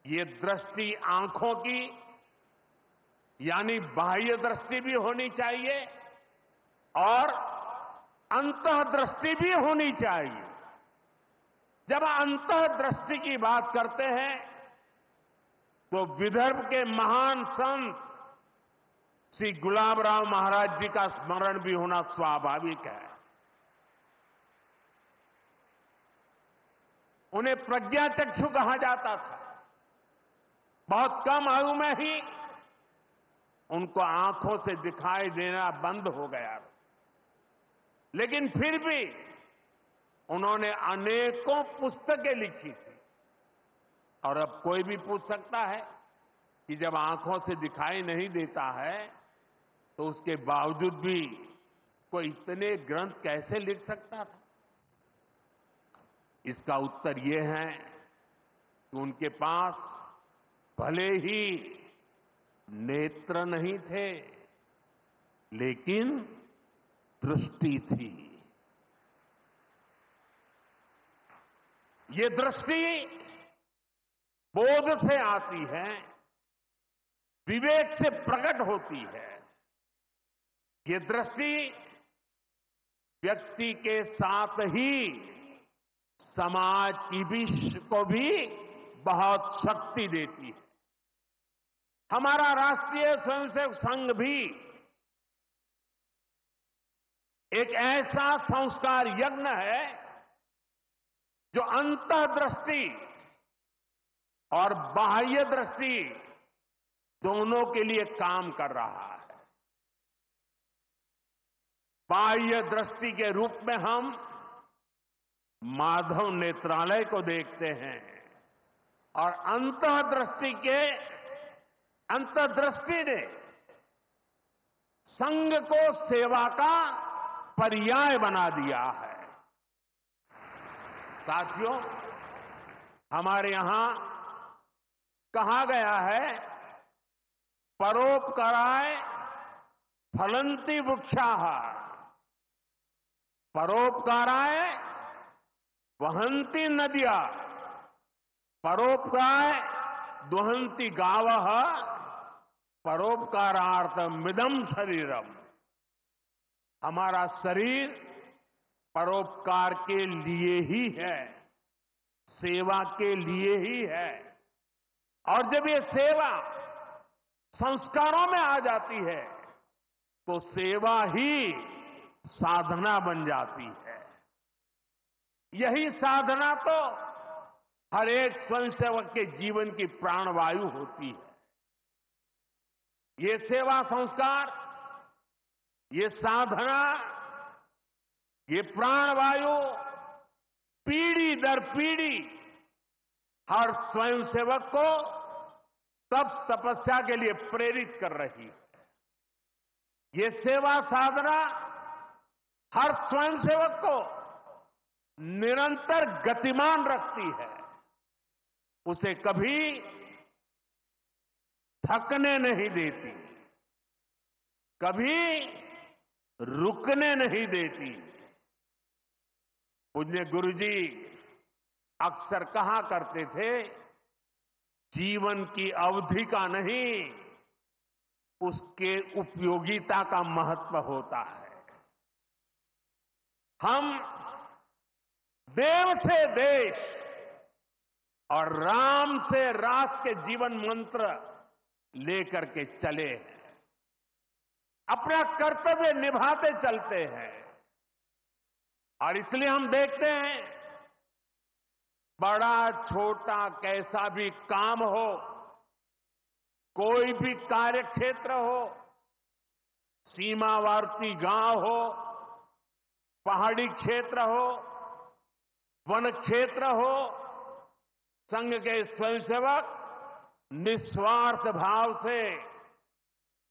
ये दृष्टि आंखों की यानी बाह्य दृष्टि भी होनी चाहिए और अंतःदृष्टि भी होनी चाहिए। जब अंतःदृष्टि की बात करते हैं तो विदर्भ के महान संत श्री गुलाबराव महाराज जी का स्मरण भी होना स्वाभाविक है। उन्हें प्रज्ञाचक्षु कहा जाता था। बहुत कम आयु में ही उनको आंखों से दिखाई देना बंद हो गया, लेकिन फिर भी उन्होंने अनेकों पुस्तकें लिखी थी। और अब कोई भी पूछ सकता है कि जब आंखों से दिखाई नहीं देता है तो उसके बावजूद भी कोई इतने ग्रंथ कैसे लिख सकता था? इसका उत्तर यह है कि उनके पास भले ही नेत्र नहीं थे, लेकिन दृष्टि थी। ये दृष्टि बोध से आती है, विवेक से प्रकट होती है। ये दृष्टि व्यक्ति के साथ ही समाज को भी बहुत शक्ति देती है। हमारा राष्ट्रीय स्वयंसेवक संघ भी एक ऐसा संस्कार यज्ञ है जो अंतःदृष्टि और बाह्य दृष्टि दोनों के लिए काम कर रहा है। बाह्य दृष्टि के रूप में हम माधव नेत्रालय को देखते हैं और अंतर्दृष्टि ने संघ को सेवा का पर्याय बना दिया है। साथियों, हमारे यहां कहा गया है, परोपकाराय फलन्ति वृक्षाः, परोपकाराय वहन्ति नद्या, परोपकाराय दुहन्ति गावः, परोपकारार्थमिदं शरीरम। हमारा शरीर परोपकार के लिए ही है, सेवा के लिए ही है। और जब ये सेवा संस्कारों में आ जाती है तो सेवा ही साधना बन जाती है। यही साधना तो हर एक स्वयंसेवक के जीवन की प्राणवायु होती है। ये सेवा संस्कार, ये साधना, ये प्राणवायु पीढ़ी दर पीढ़ी हर स्वयंसेवक को तप तपस्या के लिए प्रेरित कर रही है। ये सेवा साधना हर स्वयंसेवक को निरंतर गतिमान रखती है, उसे कभी थकने नहीं देती, कभी रुकने नहीं देती। पूज्य गुरुजी अक्सर कहा करते थे, जीवन की अवधि का नहीं, उसके उपयोगिता का महत्व होता है। हम देव से देश और राम से राष्ट्र के जीवन मंत्र लेकर के चले हैं, अपना कर्तव्य निभाते चलते हैं। और इसलिए हम देखते हैं, बड़ा छोटा कैसा भी काम हो, कोई भी कार्य क्षेत्र हो, सीमावर्ती गांव हो, पहाड़ी क्षेत्र हो, वन क्षेत्र हो, संघ के स्वयंसेवक निस्वार्थ भाव से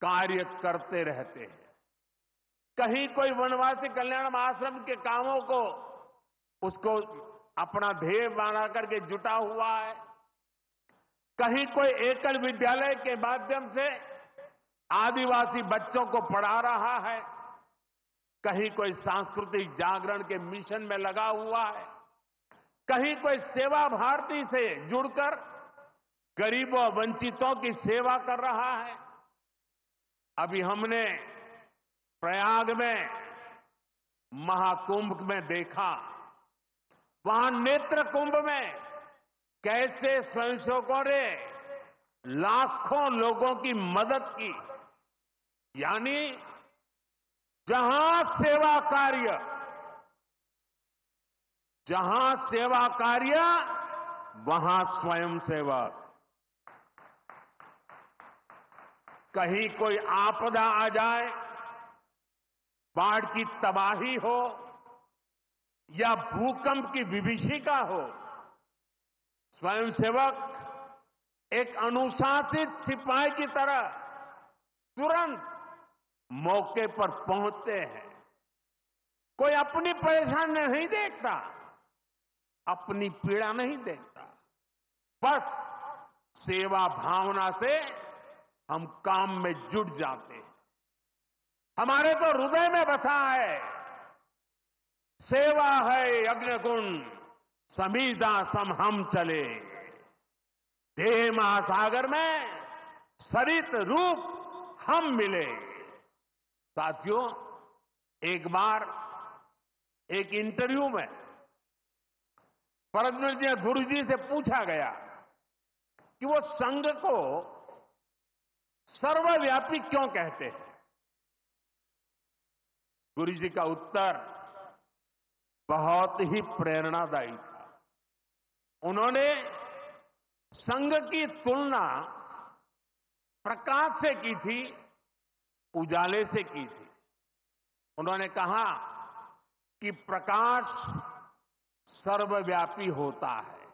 कार्य करते रहते हैं। कहीं कोई वनवासी कल्याण आश्रम के कामों को उसको अपना ध्येय बना करके जुटा हुआ है, कहीं कोई एकल विद्यालय के माध्यम से आदिवासी बच्चों को पढ़ा रहा है, कहीं कोई सांस्कृतिक जागरण के मिशन में लगा हुआ है, कहीं कोई सेवा भारती से जुड़कर गरीबों वंचितों की सेवा कर रहा है। अभी हमने प्रयाग में महाकुंभ में देखा, वहां नेत्र कुंभ में कैसे स्वयंसेवकों ने लाखों लोगों की मदद की। यानी जहां सेवा कार्य वहां स्वयंसेवक। कहीं कोई आपदा आ जाए, बाढ़ की तबाही हो या भूकंप की विभीषिका हो, स्वयंसेवक एक अनुशासित सिपाही की तरह तुरंत मौके पर पहुंचते हैं। कोई अपनी परेशानी नहीं देखता, अपनी पीड़ा नहीं देखता, बस सेवा भावना से हम काम में जुट जाते हैं। हमारे तो हृदय में बसा है, सेवा है अग्निकुंड समीधा सम हम चले, देह महासागर में सरित रूप हम मिले। साथियों, एक बार एक इंटरव्यू में परमपूज्य गुरुजी से पूछा गया कि वो संघ को सर्वव्यापी क्यों कहते हैं। गुरुजी का उत्तर बहुत ही प्रेरणादायी था। उन्होंने संघ की तुलना प्रकाश से की थी, उजाले से की थी। उन्होंने कहा कि प्रकाश सर्वव्यापी होता है,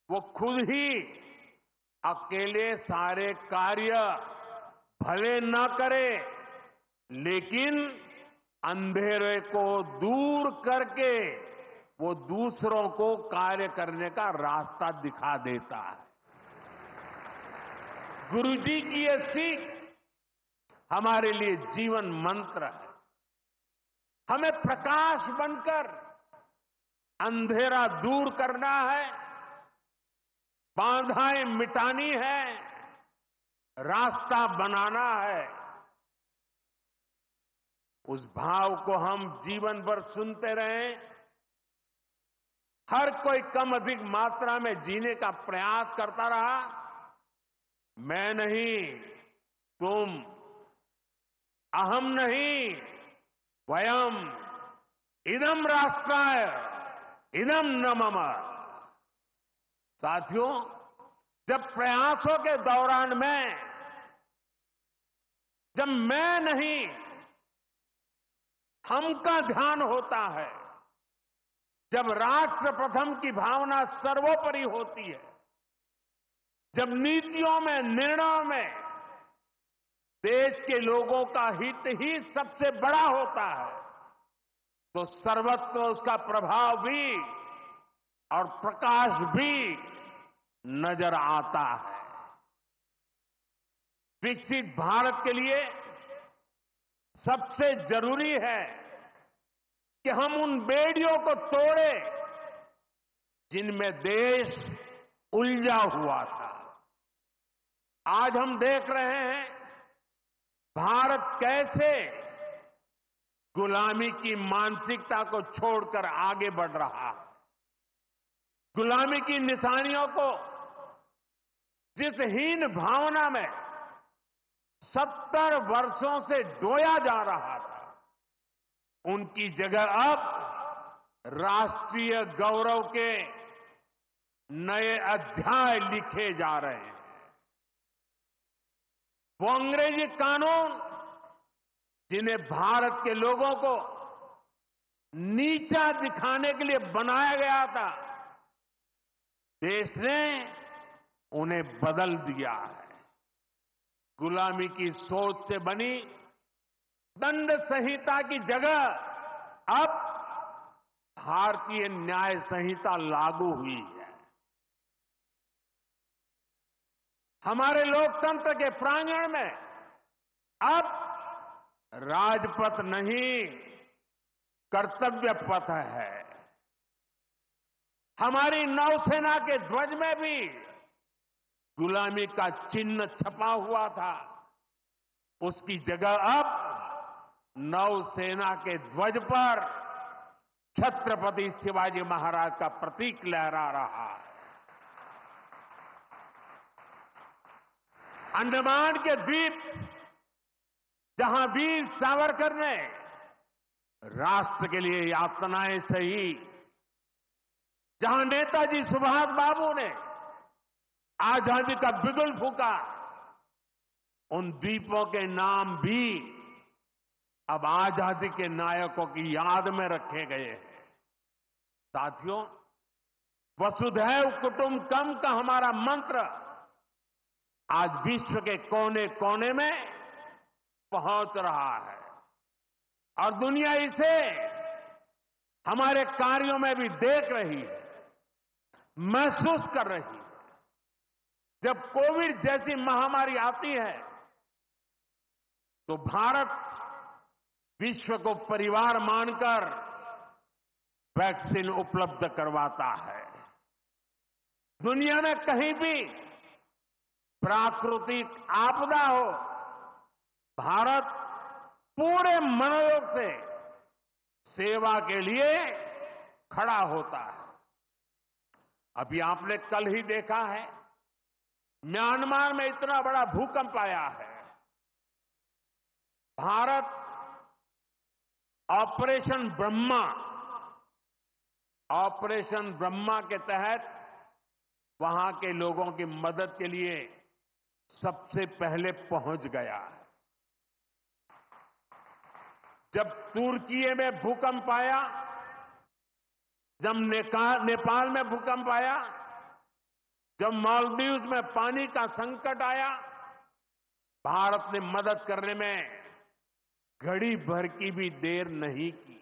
वो खुद ही अकेले सारे कार्य भले न करे, लेकिन अंधेरे को दूर करके वो दूसरों को कार्य करने का रास्ता दिखा देता है। गुरुजी की ये सीख हमारे लिए जीवन मंत्र है। हमें प्रकाश बनकर अंधेरा दूर करना है, बाधाएं मिटानी है, रास्ता बनाना है। उस भाव को हम जीवन भर सुनते रहें। हर कोई कम अधिक मात्रा में जीने का प्रयास करता रहा। मैं नहीं, तुम, अहम नहीं, वयम, इदम राष्ट्राय, इदम न मम। साथियों, जब प्रयासों के दौरान जब मैं नहीं, हम का ध्यान होता है, जब राष्ट्र प्रथम की भावना सर्वोपरि होती है, जब नीतियों में, निर्णयों में देश के लोगों का हित ही सबसे बड़ा होता है, तो सर्वत्र उसका प्रभाव भी और प्रकाश भी नजर आता है। विकसित भारत के लिए सबसे जरूरी है कि हम उन बेड़ियों को तोड़े जिनमें देश उलझा हुआ था। आज हम देख रहे हैं भारत कैसे गुलामी की मानसिकता को छोड़कर आगे बढ़ रहा है। गुलामी की निशानियों को जिस हीन भावना में 70 वर्षों से डोया जा रहा था, उनकी जगह अब राष्ट्रीय गौरव के नए अध्याय लिखे जा रहे हैं। वो अंग्रेजी कानून जिन्हें भारत के लोगों को नीचा दिखाने के लिए बनाया गया था, देश ने उन्हें बदल दिया है। गुलामी की सोच से बनी दंड संहिता की जगह अब भारतीय न्याय संहिता लागू हुई है। हमारे लोकतंत्र के प्रांगण में अब राजपथ नहीं, कर्तव्य पथ है। हमारी नौसेना के ध्वज में भी गुलामी का चिन्ह छपा हुआ था, उसकी जगह अब नौसेना के ध्वज पर छत्रपति शिवाजी महाराज का प्रतीक लहरा रहा है। अंडमान के द्वीप जहां वीर सावरकर ने राष्ट्र के लिए यातनाएं सही, जहां नेताजी सुभाष बाबू ने आजादी का बिगुल फूका, उन द्वीपों के नाम भी अब आजादी के नायकों की याद में रखे गए हैं। साथियों, वसुधैव कुटुंबकम का हमारा मंत्र आज विश्व के कोने कोने में पहुंच रहा है और दुनिया इसे हमारे कार्यों में भी देख रही है, महसूस कर रही है। जब कोविड जैसी महामारी आती है तो भारत विश्व को परिवार मानकर वैक्सीन उपलब्ध करवाता है। दुनिया में कहीं भी प्राकृतिक आपदा हो, भारत पूरे मनोयोग से सेवा के लिए खड़ा होता है। अभी आपने कल ही देखा है, म्यांमार में इतना बड़ा भूकंप आया है। भारत ऑपरेशन ब्रह्मा के तहत वहां के लोगों की मदद के लिए सबसे पहले पहुंच गया है। जब तुर्की में भूकंप आया, जब नेपाल में भूकंप आया, जब मालदीव्स में पानी का संकट आया, भारत ने मदद करने में घड़ी भर की भी देर नहीं की।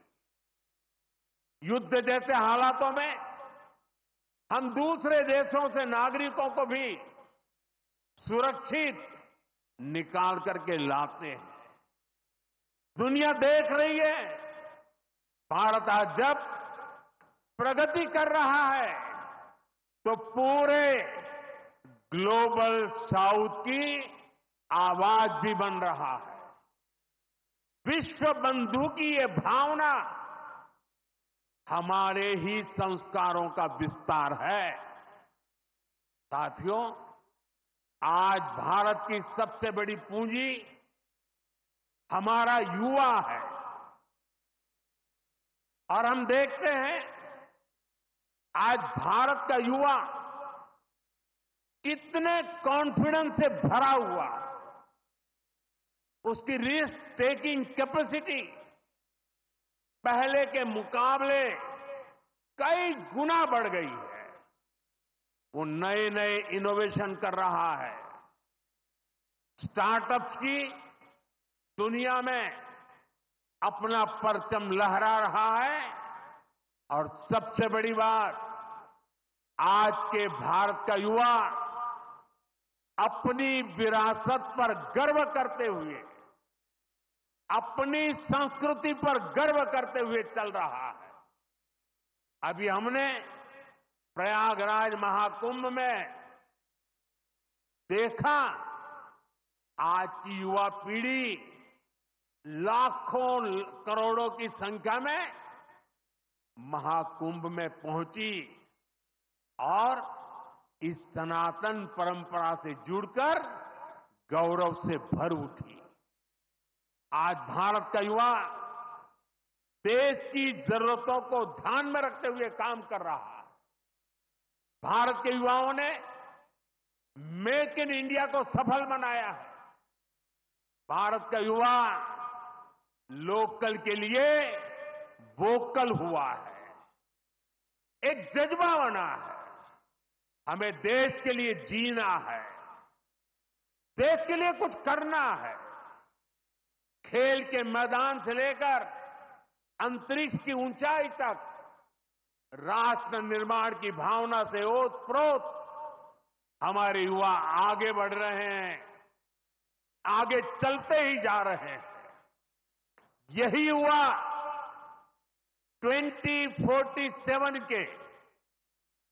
युद्ध जैसे हालातों में हम दूसरे देशों से नागरिकों को भी सुरक्षित निकाल करके लाते हैं। दुनिया देख रही है, भारत आज जब प्रगति कर रहा है तो पूरे ग्लोबल साउथ की आवाज भी बन रहा है। विश्व बंधु की ये भावना हमारे ही संस्कारों का विस्तार है। साथियों, आज भारत की सबसे बड़ी पूंजी हमारा युवा है और हम देखते हैं आज भारत का युवा इतने कॉन्फिडेंस से भरा हुआ, उसकी रिस्क टेकिंग कैपेसिटी पहले के मुकाबले कई गुना बढ़ गई है। वो नए नए इनोवेशन कर रहा है, स्टार्टअप्स की दुनिया में अपना परचम लहरा रहा है और सबसे बड़ी बात, आज के भारत का युवा अपनी विरासत पर गर्व करते हुए अपनी संस्कृति पर गर्व करते हुए चल रहा है। अभी हमने प्रयागराज महाकुंभ में देखा, आज की युवा पीढ़ी लाखों करोड़ों की संख्या में महाकुंभ में पहुंची और इस सनातन परंपरा से जुड़कर गौरव से भर उठी। आज भारत का युवा देश की जरूरतों को ध्यान में रखते हुए काम कर रहा है। भारत के युवाओं ने मेक इन इंडिया को सफल बनाया है। भारत का युवा लोकल के लिए वोकल हुआ है। एक जज्बा बना है, हमें देश के लिए जीना है, देश के लिए कुछ करना है। खेल के मैदान से लेकर अंतरिक्ष की ऊंचाई तक राष्ट्र निर्माण की भावना से ओतप्रोत हमारे युवा आगे बढ़ रहे हैं, आगे चलते ही जा रहे हैं। यही युवा 2047 के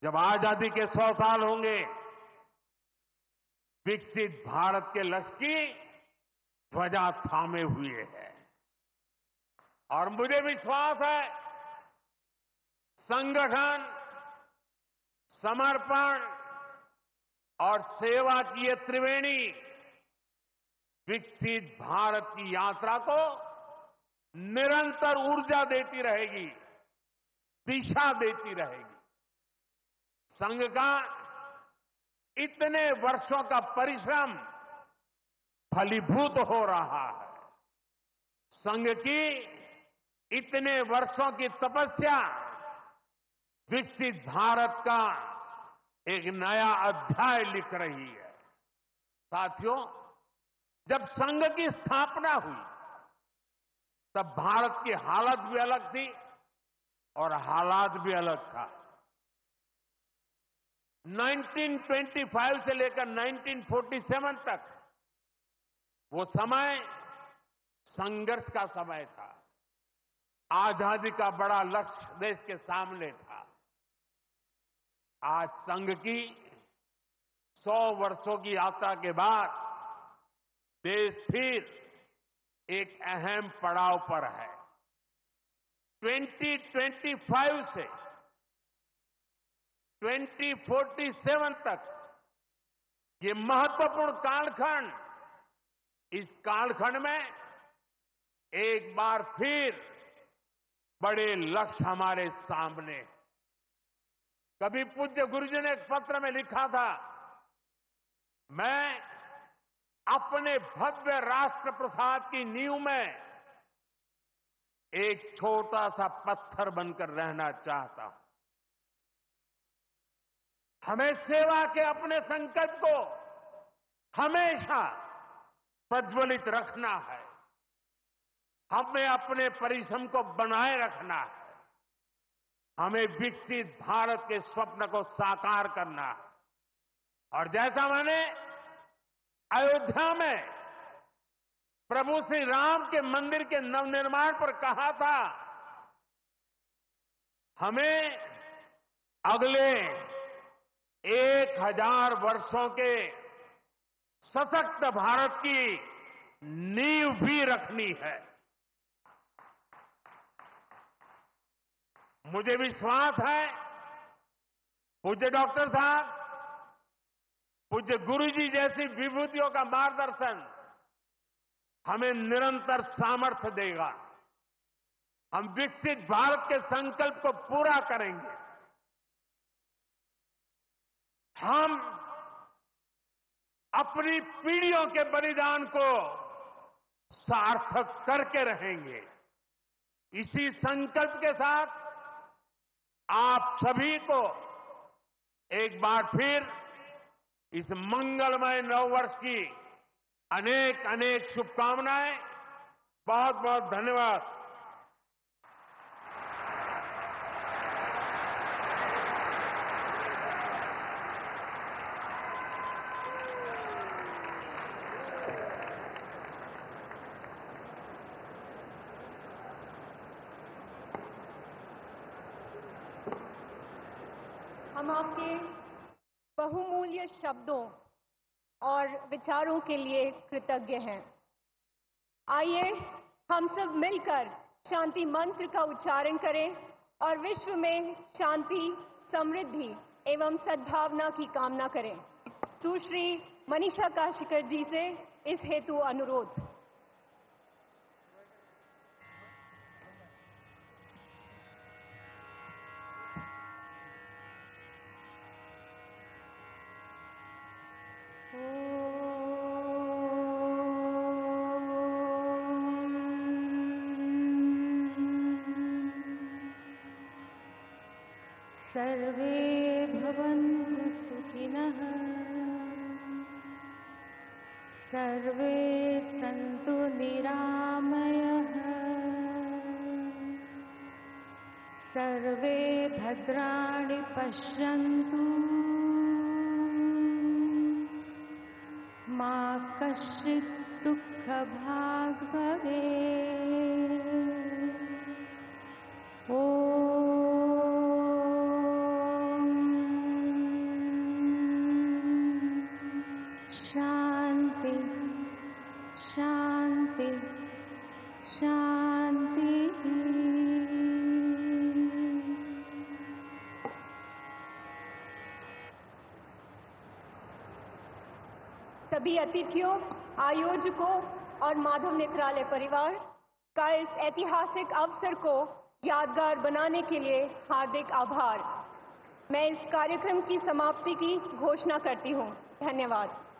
जब आजादी के 100 साल होंगे, विकसित भारत के लक्ष्य की ध्वजा थामे हुए है। और मुझे विश्वास है, संगठन, समर्पण और सेवा की ये त्रिवेणी विकसित भारत की यात्रा को निरंतर ऊर्जा देती रहेगी, दिशा देती रहेगी। संघ का इतने वर्षों का परिश्रम फलीभूत हो रहा है। संघ की इतने वर्षों की तपस्या विकसित भारत का एक नया अध्याय लिख रही है। साथियों, जब संघ की स्थापना हुई तब भारत की हालत भी अलग थी और हालात भी अलग था। 1925 से लेकर 1947 तक वो समय संघर्ष का समय था। आजादी का बड़ा लक्ष्य देश के सामने था। आज संघ की 100 वर्षों की यात्रा के बाद देश फिर एक अहम पड़ाव पर है। 2025 से 2047 तक ये महत्वपूर्ण कालखंड, इस कालखंड में एक बार फिर बड़े लक्ष्य हमारे सामने। कभी पूज्य गुरुजी ने एक पत्र में लिखा था, मैं अपने भव्य राष्ट्र प्रसाद की नींव में एक छोटा सा पत्थर बनकर रहना चाहता हूं। हमें सेवा के अपने संकल्प को हमेशा प्रज्वलित रखना है। हमें अपने परिश्रम को बनाए रखना है। हमें विकसित भारत के स्वप्न को साकार करना है। और जैसा मैंने अयोध्या में प्रभु श्री राम के मंदिर के नवनिर्माण पर कहा था, हमें अगले 1000 वर्षों के सशक्त भारत की नींव भी रखनी है। मुझे विश्वास है, पूज्य डॉक्टर साहब, पूज्य गुरुजी जैसी विभूतियों का मार्गदर्शन हमें निरंतर सामर्थ्य देगा। हम विकसित भारत के संकल्प को पूरा करेंगे। हम अपनी पीढ़ियों के बलिदान को सार्थक करके रहेंगे। इसी संकल्प के साथ आप सभी को एक बार फिर इस मंगलमय नववर्ष की अनेक अनेक शुभकामनाएं। बहुत बहुत धन्यवाद। हम आपके बहुमूल्य शब्दों और विचारों के लिए कृतज्ञ हैं। आइए हम सब मिलकर शांति मंत्र का उच्चारण करें और विश्व में शांति, समृद्धि एवं सद्भावना की कामना करें। सुश्री मनीषा काशिकर जी से इस हेतु अनुरोध। सर्वे भवन्तु सुखिनः, सर्वे सन्तु निरामयः, सर्वे भद्राणि पश्यन्तु, मा कश्चित् दुःखभाग् भवेत्। शांति शांति शांति। सभी अतिथियों, आयोजकों और माधव नेत्रालय परिवार का इस ऐतिहासिक अवसर को यादगार बनाने के लिए हार्दिक आभार। मैं इस कार्यक्रम की समाप्ति की घोषणा करती हूँ। धन्यवाद।